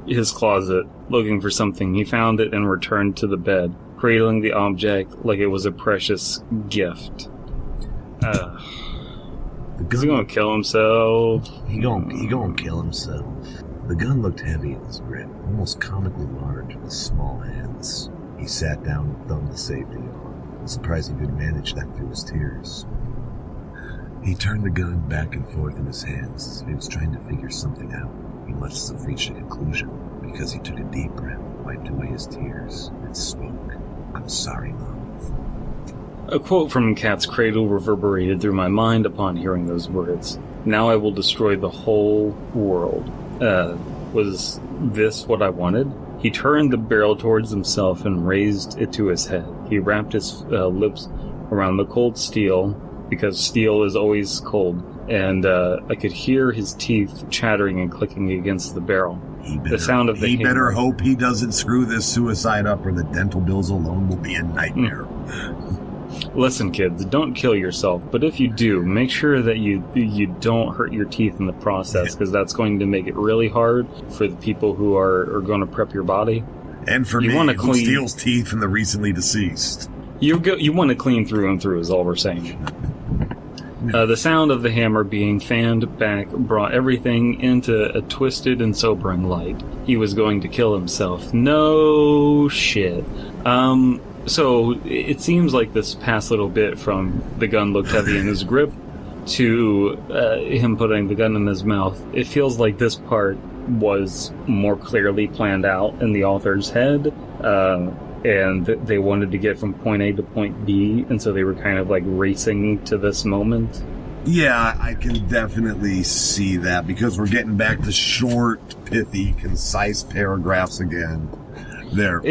His closet, looking for something. He found it and returned to the bed, cradling the object like it was a precious gift. Is he gonna kill himself? He gonna kill himself. The gun looked heavy in his grip, almost comically large with small hands. He sat down and thumbed the safety on. I'm surprised he could manage that through his tears. He turned the gun back and forth in his hands as if he was trying to figure something out. He must have reached a conclusion because he took a deep breath, wiped away his tears, and spoke. I'm sorry, Mom. A quote from Cat's Cradle reverberated through my mind upon hearing those words. Now I will destroy the whole world. Was this what I wanted? He turned the barrel towards himself and raised it to his head. He wrapped his lips around the cold steel, because steel is always cold, and I could hear his teeth chattering and clicking against the barrel. The sound of the He hammer. better hope he doesn't screw this suicide up, or the dental bills alone will be a nightmare. Listen, kids, don't kill yourself, but if you do, make sure that you don't hurt your teeth in the process, because that's going to make it really hard for the people who are going to prep your body. And for me, who steals teeth from the recently deceased. You want to clean through and through, is all we're saying. The sound of the hammer being fanned back brought everything into a twisted and sobering light. He was going to kill himself. No shit. So it seems like this past little bit from the gun looked heavy in his grip to him putting the gun in his mouth, it feels like this part was more clearly planned out in the author's head, and they wanted to get from point A to point B, and so they were kind of like racing to this moment. Yeah, I can definitely see that, because we're getting back to short, pithy, concise paragraphs again. They're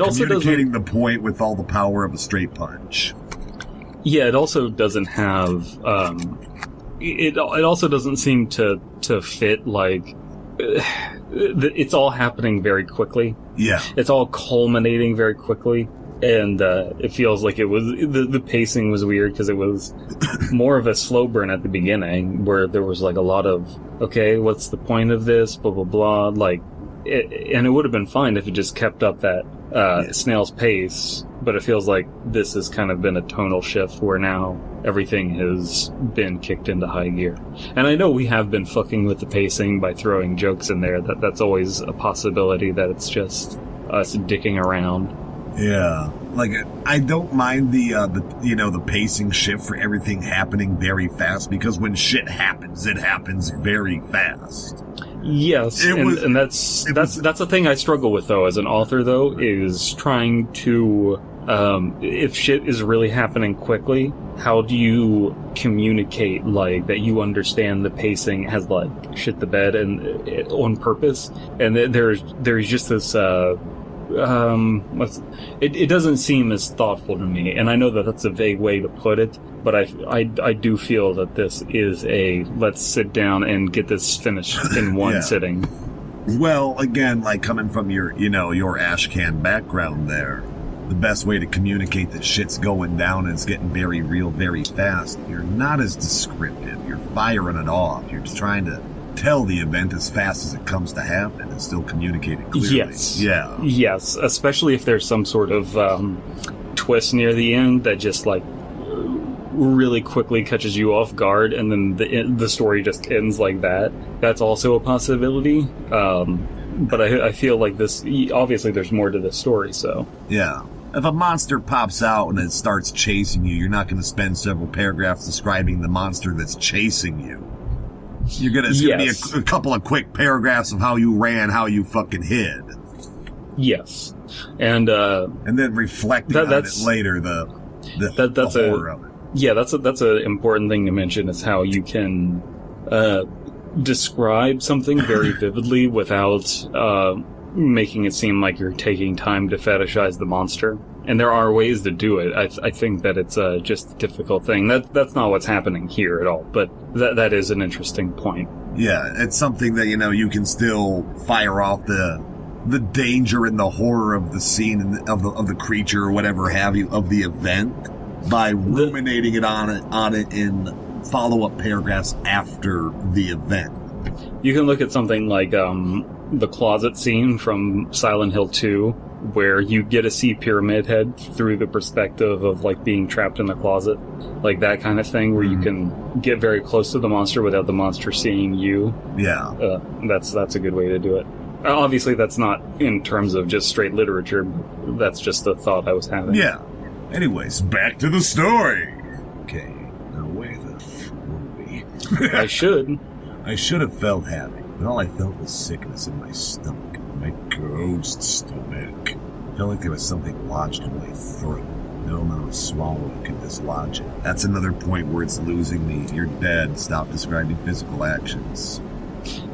also communicating the point with all the power of a straight punch. Yeah, it also doesn't have. It also doesn't seem to fit, like. It's all happening very quickly. Yeah. It's all culminating very quickly. And it feels like it was. The pacing was weird because it was more of a slow burn at the beginning, where there was like a lot of, okay, what's the point of this? Blah, blah, blah. Like. And it would have been fine if it just kept up that snail's pace, but it feels like this has kind of been a tonal shift where now everything has been kicked into high gear. And I know we have been fucking with the pacing by throwing jokes in there. That's always a possibility, that it's just us dicking around. Yeah, like I don't mind the pacing shift for everything happening very fast, because when shit happens, it happens very fast. Yes, and that's the thing I struggle with, though, as an author, though, is trying to, if shit is really happening quickly, how do you communicate, like, that you understand the pacing has, like, shit the bed and on purpose, and there's just this, it doesn't seem as thoughtful to me, and I know that that's a vague way to put it, but I do feel that this is a let's sit down and get this finished in one sitting. Well, again, like coming from your ashcan background there, the best way to communicate that shit's going down and it's getting very real very fast, you're not as descriptive. You're firing it off. You're just trying to tell the event as fast as it comes to happen and still communicate it clearly. Yes. Yeah. Yes, especially if there's some sort of twist near the end that just, like, really quickly catches you off guard, and then the story just ends like that. That's also a possibility. But I feel like this, obviously there's more to this story, so. Yeah. If a monster pops out and it starts chasing you, you're not going to spend several paragraphs describing the monster that's chasing you. It's going to be a couple of quick paragraphs of how you ran, how you fucking hid. Yes. And then reflecting on it later, the horror of it. Yeah, that's an important thing to mention, is how you can describe something very vividly without making it seem like you're taking time to fetishize the monster. And there are ways to do it. I think that it's just a difficult thing. That's not what's happening here at all, but that is an interesting point. Yeah, it's something that, you can still fire off the danger and the horror of the scene of the creature or whatever have you, of the event, by ruminating it on it in follow-up paragraphs after the event. You can look at something like the closet scene from Silent Hill 2, where you get to see Pyramid Head through the perspective of, like, being trapped in the closet. Like that kind of thing, where you can get very close to the monster without the monster seeing you. Yeah. That's a good way to do it. Obviously, that's not in terms of just straight literature. That's just the thought I was having. Yeah. Anyways, back to the story. Okay, now where the f were we? I should have felt happy, but all I felt was sickness in my stomach. My ghost stomach. I felt like there was something lodged in my throat. No amount of swallowing could dislodge it. That's another point where it's losing me. You're dead. Stop describing physical actions.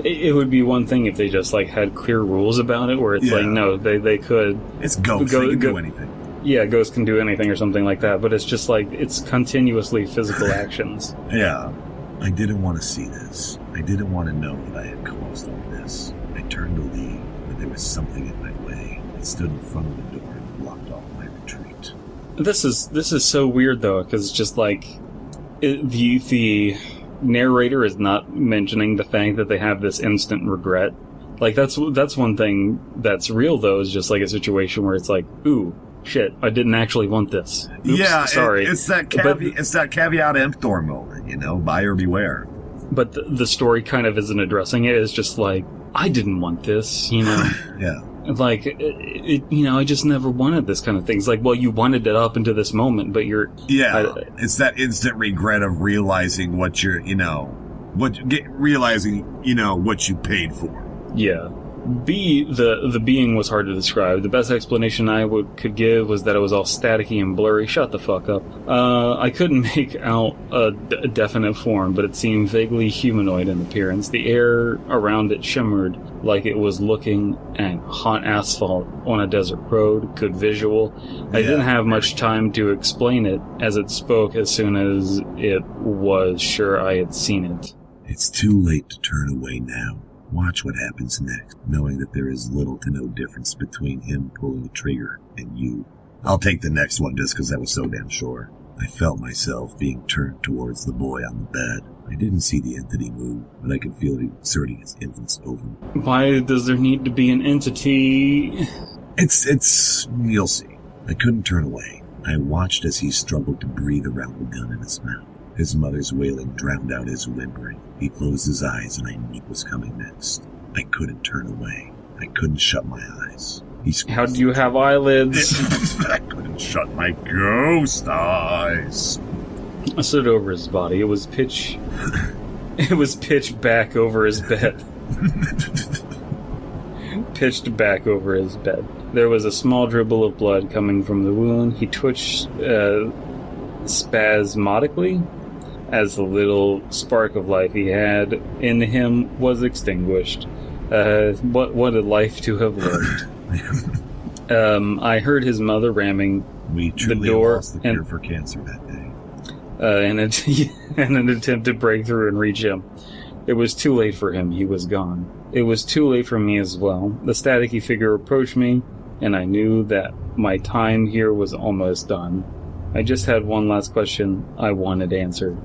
It would be one thing if they just, like, had clear rules about it, where it's like, no, they could. It's ghosts. They can do anything. Yeah, ghosts can do anything or something like that, but it's just like, it's continuously physical actions. Yeah. I didn't want to see this. I didn't want to know that I had caused all this. I turned to leave, but there was something in my way. It stood in front of the door and blocked off my retreat. This is so weird, though, because it's just like, the narrator is not mentioning the fact that they have this instant regret. Like, that's one thing that's real, though, is just like a situation where it's like, ooh, shit, I didn't actually want this. Oops, yeah, sorry. It's that caveat emptor moment, buyer beware. But the story kind of isn't addressing it. It's just like, I didn't want this, Yeah. Like, I just never wanted this kind of thing. It's like, well, you wanted it up into this moment, but you're... Yeah, it's that instant regret of realizing what you're, realizing what you paid for. Yeah. B, the being was hard to describe. The best explanation I could give was that it was all staticky and blurry. Shut the fuck up. I couldn't make out a definite form, but it seemed vaguely humanoid in appearance. The air around it shimmered like it was looking at hot asphalt on a desert road. Good visual. I didn't have much time to explain it, as it spoke as soon as it was sure I had seen it. It's too late to turn away now. Watch what happens next, knowing that there is little to no difference between him pulling the trigger and you. I'll take the next one just because that was so damn short. I felt myself being turned towards the boy on the bed. I didn't see the entity move, but I could feel it exerting its influence over me. Why does there need to be an entity? You'll see. I couldn't turn away. I watched as he struggled to breathe around the gun in his mouth. His mother's wailing drowned out his whimpering. He closed his eyes and I knew what was coming next. I couldn't turn away. I couldn't shut my eyes. How do you have eyelids? I couldn't shut my ghost eyes. I stood over his body. It was pitch back over his bed. Pitched back over his bed. There was a small dribble of blood coming from the wound. He twitched spasmodically as the little spark of life he had in him was extinguished. What a life to have lived. I heard his mother ramming we truly the door lost the cure for cancer that day. in an attempt to break through and reach him. It was too late for him. He was gone. It was too late for me as well. The staticky figure approached me, and I knew that my time here was almost done. I just had one last question I wanted answered.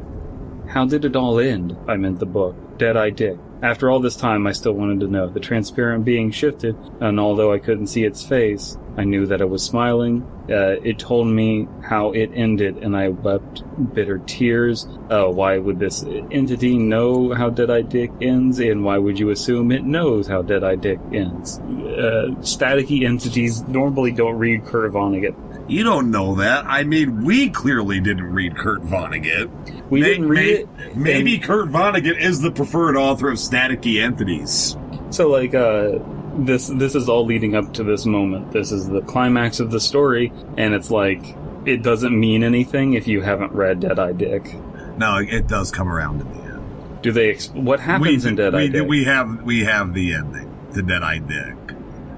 How did it all end? I meant the book. Dead-Eye Dick. After all this time, I still wanted to know. The transparent being shifted, and although I couldn't see its face, I knew that it was smiling. It told me how it ended, and I wept bitter tears. Why would this entity know how Dead-Eye Dick ends, and why would you assume it knows how Dead-Eye Dick ends? Staticky entities normally don't read Kurt Vonnegut. You don't know that. I mean, we clearly didn't read Kurt Vonnegut. We didn't read it. Maybe Kurt Vonnegut is the preferred author of staticky entities. So, like, this is all leading up to this moment. This is the climax of the story, and it's like, it doesn't mean anything if you haven't read Dead-Eye Dick. No, it does come around in the end. Do they? What happens in Dead-Eye Dick? We have the ending to Dead-Eye Dick.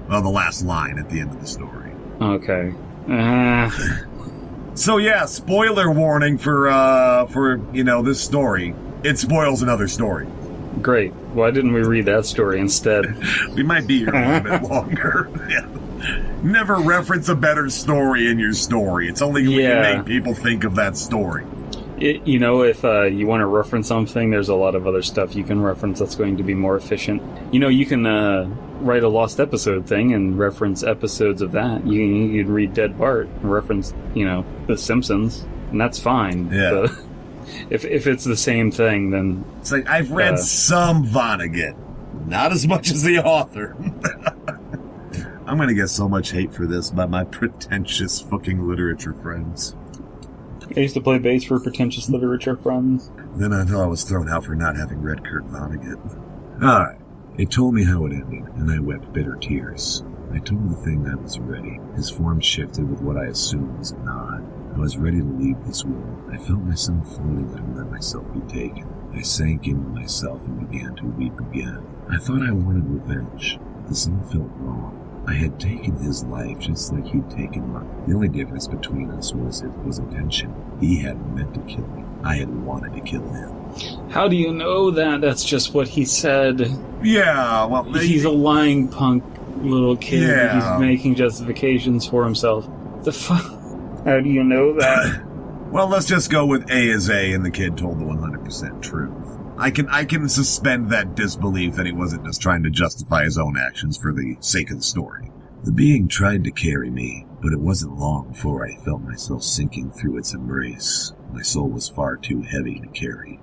Well, the last line at the end of the story. Okay. So yeah, spoiler warning for this story. It spoils another story. Great. Why didn't we read that story instead? We might be here a little bit longer. Yeah. Never reference a better story in your story. It's only when you make people think of that story. If you want to reference something, there's a lot of other stuff you can reference that's going to be more efficient. You can write a lost episode thing and reference episodes of that. You can read Dead Bart and reference, The Simpsons, and that's fine. Yeah. But if it's the same thing, then... It's like, I've read some Vonnegut. Not as much as the author. I'm going to get so much hate for this by my pretentious fucking literature friends. I used to play bass for pretentious literature friends. Then until I was thrown out for not having read Kurt Vonnegut. Alright. It told me how it ended, and I wept bitter tears. I told the thing I was ready. His form shifted with what I assumed was a nod. I was ready to leave this world. I felt myself floating and let myself be taken. I sank into myself and began to weep again. I thought I wanted revenge. This all felt wrong. I had taken his life just like he'd taken mine. The only difference between us was his intention. He hadn't meant to kill me. I had wanted to kill him. How do you know that? That's just what he said. Yeah, well... He's a lying punk little kid. Yeah. He's making justifications for himself. The fuck? How do you know that? Well, let's just go with A is A, and the kid told the 100% truth. I can suspend that disbelief that he wasn't just trying to justify his own actions for the sake of the story. The being tried to carry me, but it wasn't long before I felt myself sinking through its embrace. My soul was far too heavy to carry.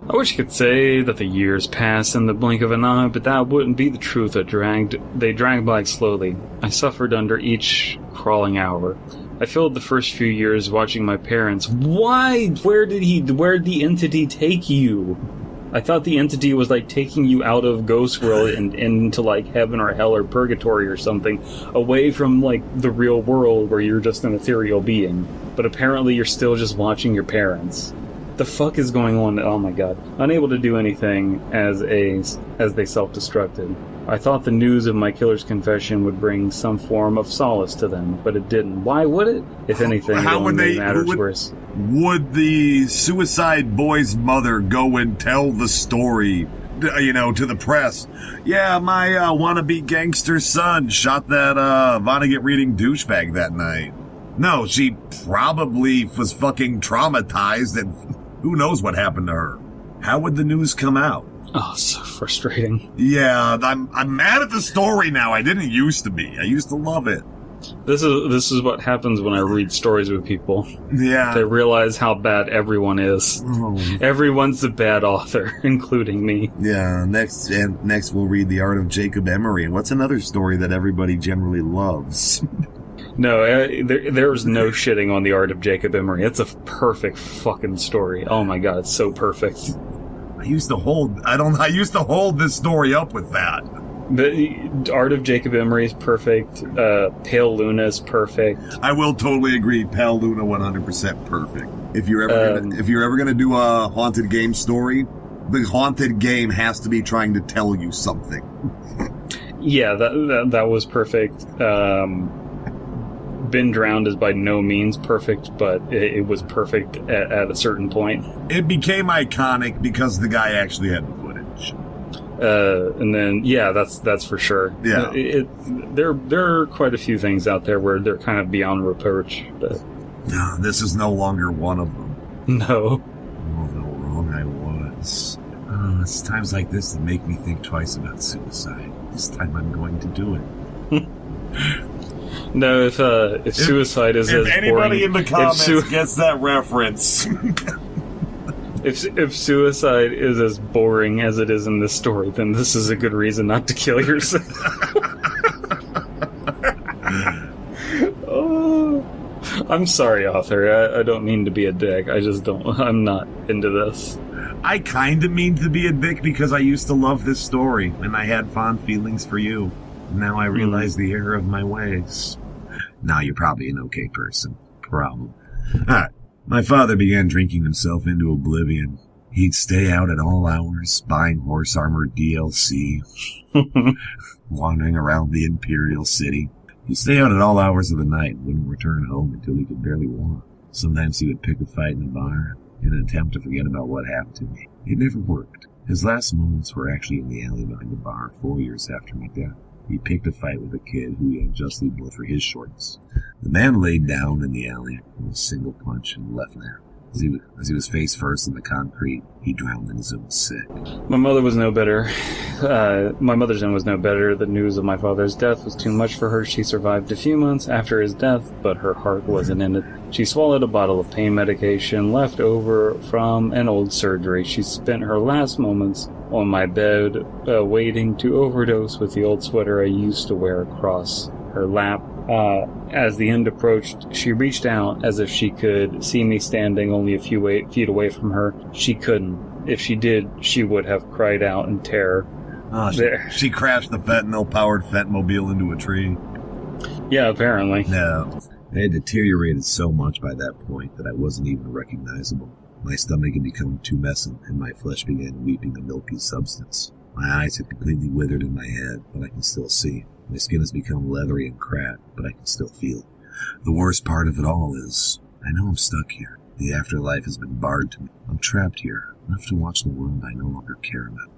I wish I could say that the years passed in the blink of an eye, but that wouldn't be the truth. They dragged by slowly. I suffered under each crawling hour. I filled the first few years watching my parents. Why? Where'd the entity take you? I thought the entity was like taking you out of Ghost World and into like heaven or hell or purgatory or something, away from like the real world where you're just an ethereal being. But apparently you're still just watching your parents. The fuck is going on? Oh my god. Unable to do anything as they self-destructed. I thought the news of my killer's confession would bring some form of solace to them, but it didn't. Why would it? If anything, how would they? Would the suicide boy's mother go and tell the story, to the press? Yeah, my wannabe gangster son shot that Vonnegut reading douchebag that night. No, she probably was fucking traumatized, and who knows what happened to her. How would the news come out? Oh, so frustrating. Yeah, I'm mad at the story now. I didn't used to be. I used to love it. This is what happens when I read stories with people. Yeah. They realize how bad everyone is. Oh. Everyone's a bad author, including me. Yeah, next we'll read The Art of Jacob Emery. And what's another story that everybody generally loves? No, there's no shitting on The Art of Jacob Emery. It's a perfect fucking story. Oh my god, it's so perfect. I used to hold this story up with that. The Art of Jacob Emery is perfect. Pale Luna is perfect. I will totally agree. Pale Luna, 100% perfect. If you're ever gonna do a haunted game story, the haunted game has to be trying to tell you something. Yeah, that was perfect. Been Drowned is by no means perfect, but it was perfect at a certain point. It became iconic because the guy actually had the footage. much. And then, yeah, that's for sure. Yeah. There are quite a few things out there where they're kind of beyond reproach, but... No, this is no longer one of them. No. Oh, how wrong I was. It's times like this that make me think twice about suicide. This time I'm going to do it. No, if suicide is as If anybody boring, in the comments gets that reference... If suicide is as boring as it is in this story, then this is a good reason not to kill yourself. Oh, I'm sorry, author. I don't mean to be a dick. I'm not into this. I kind of mean to be a dick because I used to love this story, and I had fond feelings for you. Now I realize the error of my ways. Now you're probably an okay person. Problem. Alright. My father began drinking himself into oblivion. He'd stay out at all hours, buying horse armor DLC, wandering around the Imperial City. He'd stay out at all hours of the night and wouldn't return home until he could barely walk. Sometimes he would pick a fight in a bar in an attempt to forget about what happened to me. It never worked. His last moments were actually in the alley behind the bar 4 years after my death. He picked a fight with a kid who he unjustly blew for his shortness. The man laid down in the alley with a single punch and left there. As he was face first in the concrete, he drowned in his own sick. My mother was no better. My mother's end was no better. The news of my father's death was too much for her. She survived a few months after his death, but her heart wasn't in it. She swallowed a bottle of pain medication left over from an old surgery. She spent her last moments on my bed, waiting to overdose with the old sweater I used to wear across her lap. As the end approached, she reached out as if she could see me standing only a few feet away from her. She couldn't. If she did, she would have cried out in terror. Oh, she crashed the fentanyl-powered Fentmobile into a tree. Yeah, apparently. No. I had deteriorated so much by that point that I wasn't even recognizable. My stomach had become tumescent, and my flesh began weeping a milky substance. My eyes had completely withered in my head, but I can still see. My skin has become leathery and cracked, but I can still feel it. The worst part of it all is, I know I'm stuck here. The afterlife has been barred to me. I'm trapped here, enough to watch the world I no longer care about.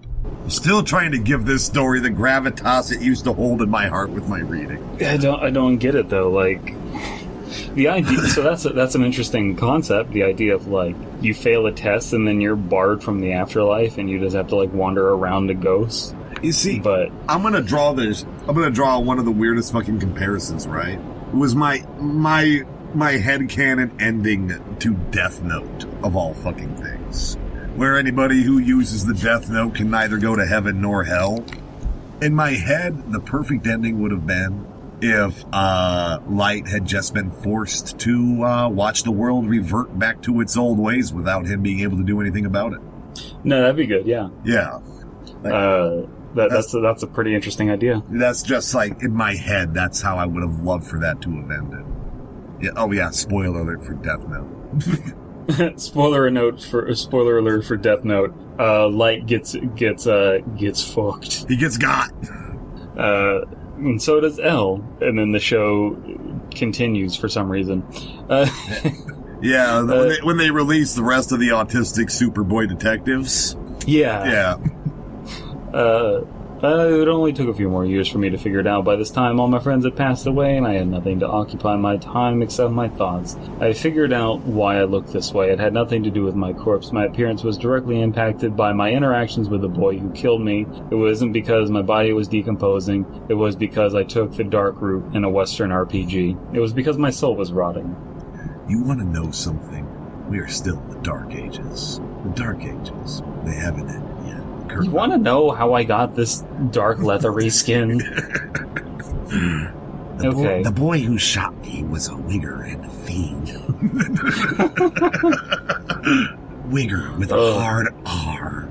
I'm still trying to give this story the gravitas it used to hold in my heart with my reading. I don't get it though. Like, the idea. So that's an interesting concept. The idea of like you fail a test and then you're barred from the afterlife and you just have to like wander around a ghost. You see, but I'm gonna draw one of the weirdest fucking comparisons. Right? It was my headcanon ending to Death Note of all fucking things, where anybody who uses the Death Note can neither go to heaven nor hell. In my head, the perfect ending would have been if Light had just been forced to watch the world revert back to its old ways without him being able to do anything about it. No, that'd be good. Yeah. Yeah. That's a pretty interesting idea. That's just like in my head. That's how I would have loved for that to have ended. Yeah. Oh yeah. Spoiler alert for Death Note. Spoiler alert for Death Note. Light gets fucked. He gets got. And so does L. And then the show continues for some reason. Yeah. When they release the rest of the autistic Superboy detectives. Yeah. Yeah. It only took a few more years for me to figure it out. By this time, all my friends had passed away, and I had nothing to occupy my time except my thoughts. I figured out why I looked this way. It had nothing to do with my corpse. My appearance was directly impacted by my interactions with the boy who killed me. It wasn't because my body was decomposing. It was because I took the dark route in a Western RPG. It was because my soul was rotting. You want to know something? We are still in the Dark Ages. The Dark Ages. They haven't ended yet. You want to know how I got this dark leathery skin? The boy who shot me was a wigger and a fiend. Wigger with a hard R,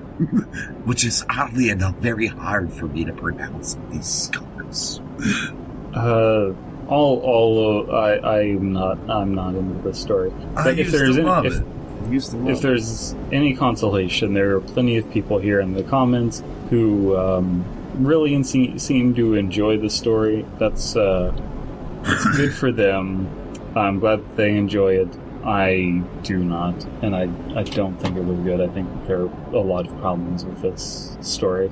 which is oddly enough very hard for me to pronounce with these scars. I'm not into this story. But if there's any consolation, there are plenty of people here in the comments who really seem to enjoy the story. That's good for them. I'm glad that they enjoy it. I do not, and I don't think it was good. I think there are a lot of problems with this story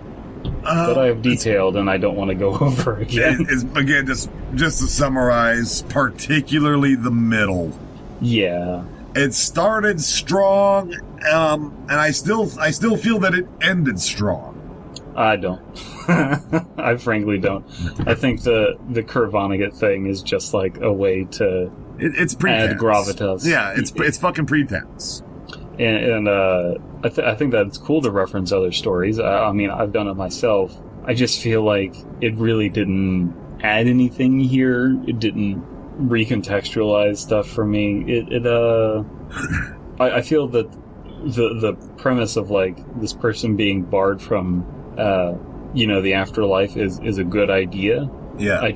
that I have detailed, and I don't want to go over again. Again, just to summarize, particularly the middle. Yeah. It started strong, and I still feel that it ended strong. I don't. I frankly don't. I think the Kurt Vonnegut thing is just like a way to it's pretense. Add gravitas. Yeah, it's fucking pretense. And I think that it's cool to reference other stories. I mean, I've done it myself. I just feel like it really didn't add anything here. It didn't recontextualize stuff for me. I feel that the premise of like this person being barred from the afterlife is a good idea. Yeah.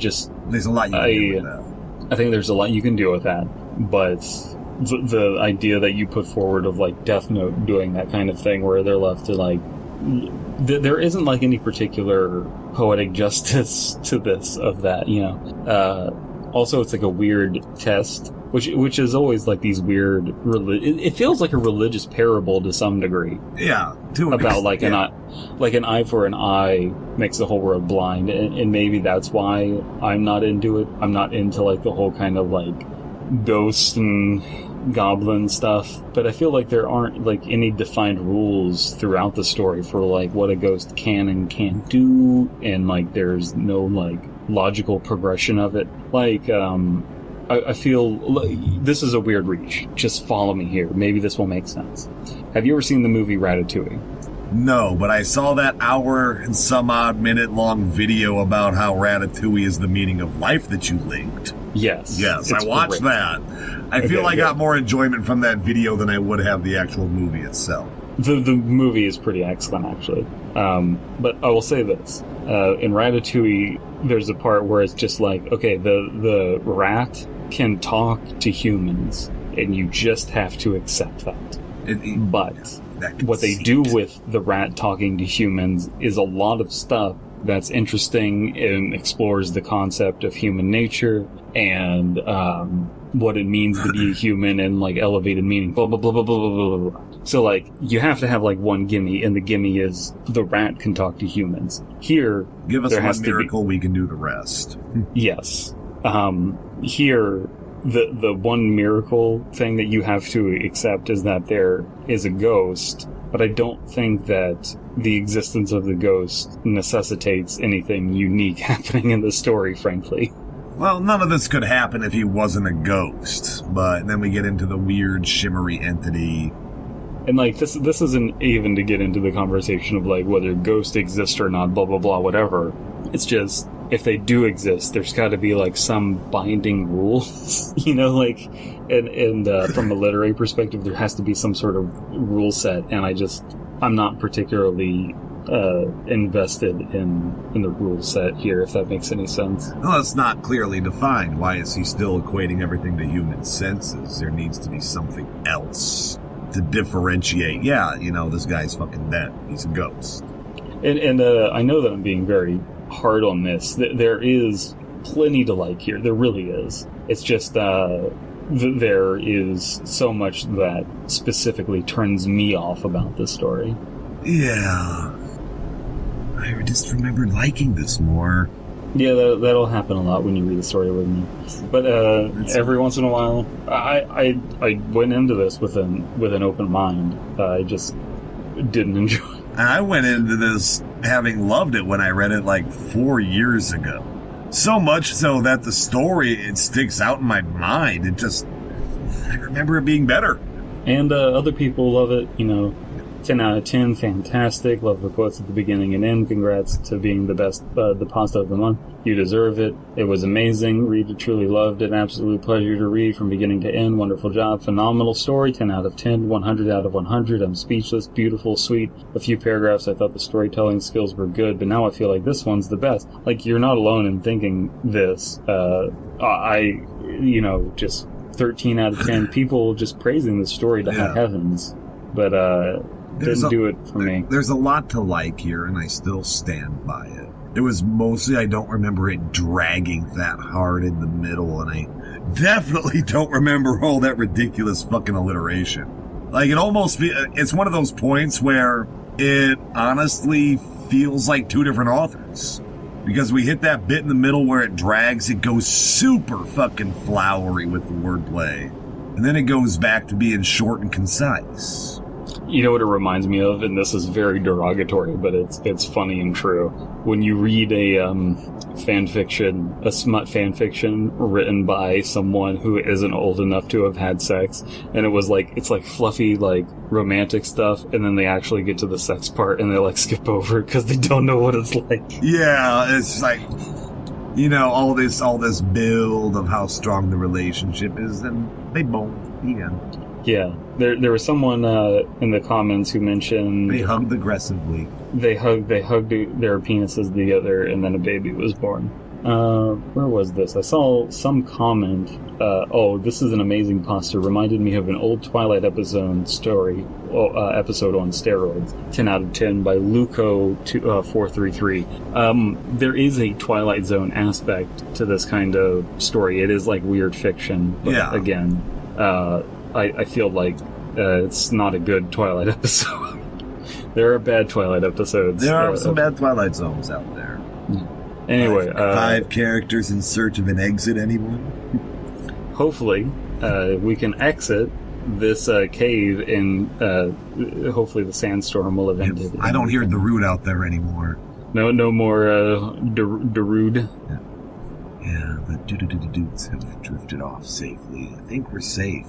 There's a lot you can do with that. I think there's a lot you can do with that, but the idea that you put forward of like Death Note doing that kind of thing where they're left to like there isn't like any particular poetic justice to this of that, also it's like a weird test, which is always like these weird it feels like a religious parable to some degree. Yeah, about like an eye for an eye makes the whole world blind, and maybe that's why I'm not into it. I'm not into like the whole kind of like ghost and goblin stuff, but I feel like there aren't like any defined rules throughout the story for like what a ghost can and can't do, and like there's no like logical progression of it. Like I feel like this is a weird reach. Just follow me here. Maybe this will make sense. Have you ever seen the movie Ratatouille? No, but I saw that hour and some odd minute long video about how Ratatouille is the meaning of life that you linked. Yes. I watched that. I feel I got more enjoyment from that video than I would have the actual movie itself. The movie is pretty excellent, actually. But I will say this. In Ratatouille, there's a part where it's just like, okay, the rat can talk to humans, and you just have to accept that. But what they do with the rat talking to humans is a lot of stuff that's interesting and explores the concept of human nature and what it means to be a human and like elevated meaning, blah, blah, blah, blah, blah, blah, blah, blah. So like you have to have like one gimme, and the gimme is the rat can talk to humans. Here, give us one miracle, we can do the rest. Yes. Here, the one miracle thing that you have to accept is that there is a ghost, but I don't think that the existence of the ghost necessitates anything unique happening in the story, frankly. Well, none of this could happen if he wasn't a ghost, but then we get into the weird, shimmery entity. And, like, this isn't even to get into the conversation of, like, whether ghosts exist or not, blah, blah, blah, whatever. It's just, if they do exist, there's got to be, like, some binding rules, like, and from a literary perspective, there has to be some sort of rule set, and I'm not particularly invested in the rule set here, if that makes any sense. Well, it's not clearly defined. Why is he still equating everything to human senses? There needs to be something else to differentiate. Yeah, this guy's fucking dead. He's a ghost. And I know that I'm being very hard on this. There is plenty to like here. There really is. It's just there is so much that specifically turns me off about this story. Yeah. I just remember liking this more. Yeah, that'll happen a lot when you read the story with me. But every once in a while, I went into this with an open mind. I just didn't enjoy it. And I went into this having loved it when I read it like 4 years ago. So much so that the story, it sticks out in my mind. I remember it being better. And other people love it, 10 out of 10, fantastic. Love the quotes at the beginning and end. Congrats to being the best, the pasta of the month. You deserve it. It was amazing. Read it, truly loved it. Absolute pleasure to read from beginning to end. Wonderful job. Phenomenal story. 10 out of 10. 100 out of 100. I'm speechless. Beautiful, sweet. A few paragraphs I thought the storytelling skills were good, but now I feel like this one's the best. Like, you're not alone in thinking this. Just 13 out of 10 people just praising the story to high heavens. But, didn't do it for me. There's a lot to like here, and I still stand by it. It was mostly I don't remember it dragging that hard in the middle, and I definitely don't remember all that ridiculous fucking alliteration. Like, it's one of those points where it honestly feels like two different authors. Because we hit that bit in the middle where it drags, it goes super fucking flowery with the wordplay. And then it goes back to being short and concise. You know what it reminds me of, and this is very derogatory, but it's funny and true. When you read a smut fan fiction written by someone who isn't old enough to have had sex, and it's like fluffy, like romantic stuff, and then they actually get to the sex part and they like skip over because they don't know what it's like. Yeah, it's like, all this build of how strong the relationship is, and they boom, the end. Yeah, there was someone in the comments who mentioned they hugged aggressively. They hugged their penises together, and then a baby was born. Where was this? I saw some comment. This is an amazing pasta. Reminded me of an old Twilight episode episode on steroids. 10 out of 10 by Luco 433. There is a Twilight Zone aspect to this kind of story. It is like weird fiction, but again, I feel like it's not a good Twilight episode. There are bad Twilight episodes. There are some bad Twilight Zones out there. Anyway, five characters in search of an exit, anyone? Hopefully, we can exit this cave, and hopefully the sandstorm will have ended. I don't hear the root out there anymore. No more Darude. Yeah, the dudes have drifted off safely. I think we're safe.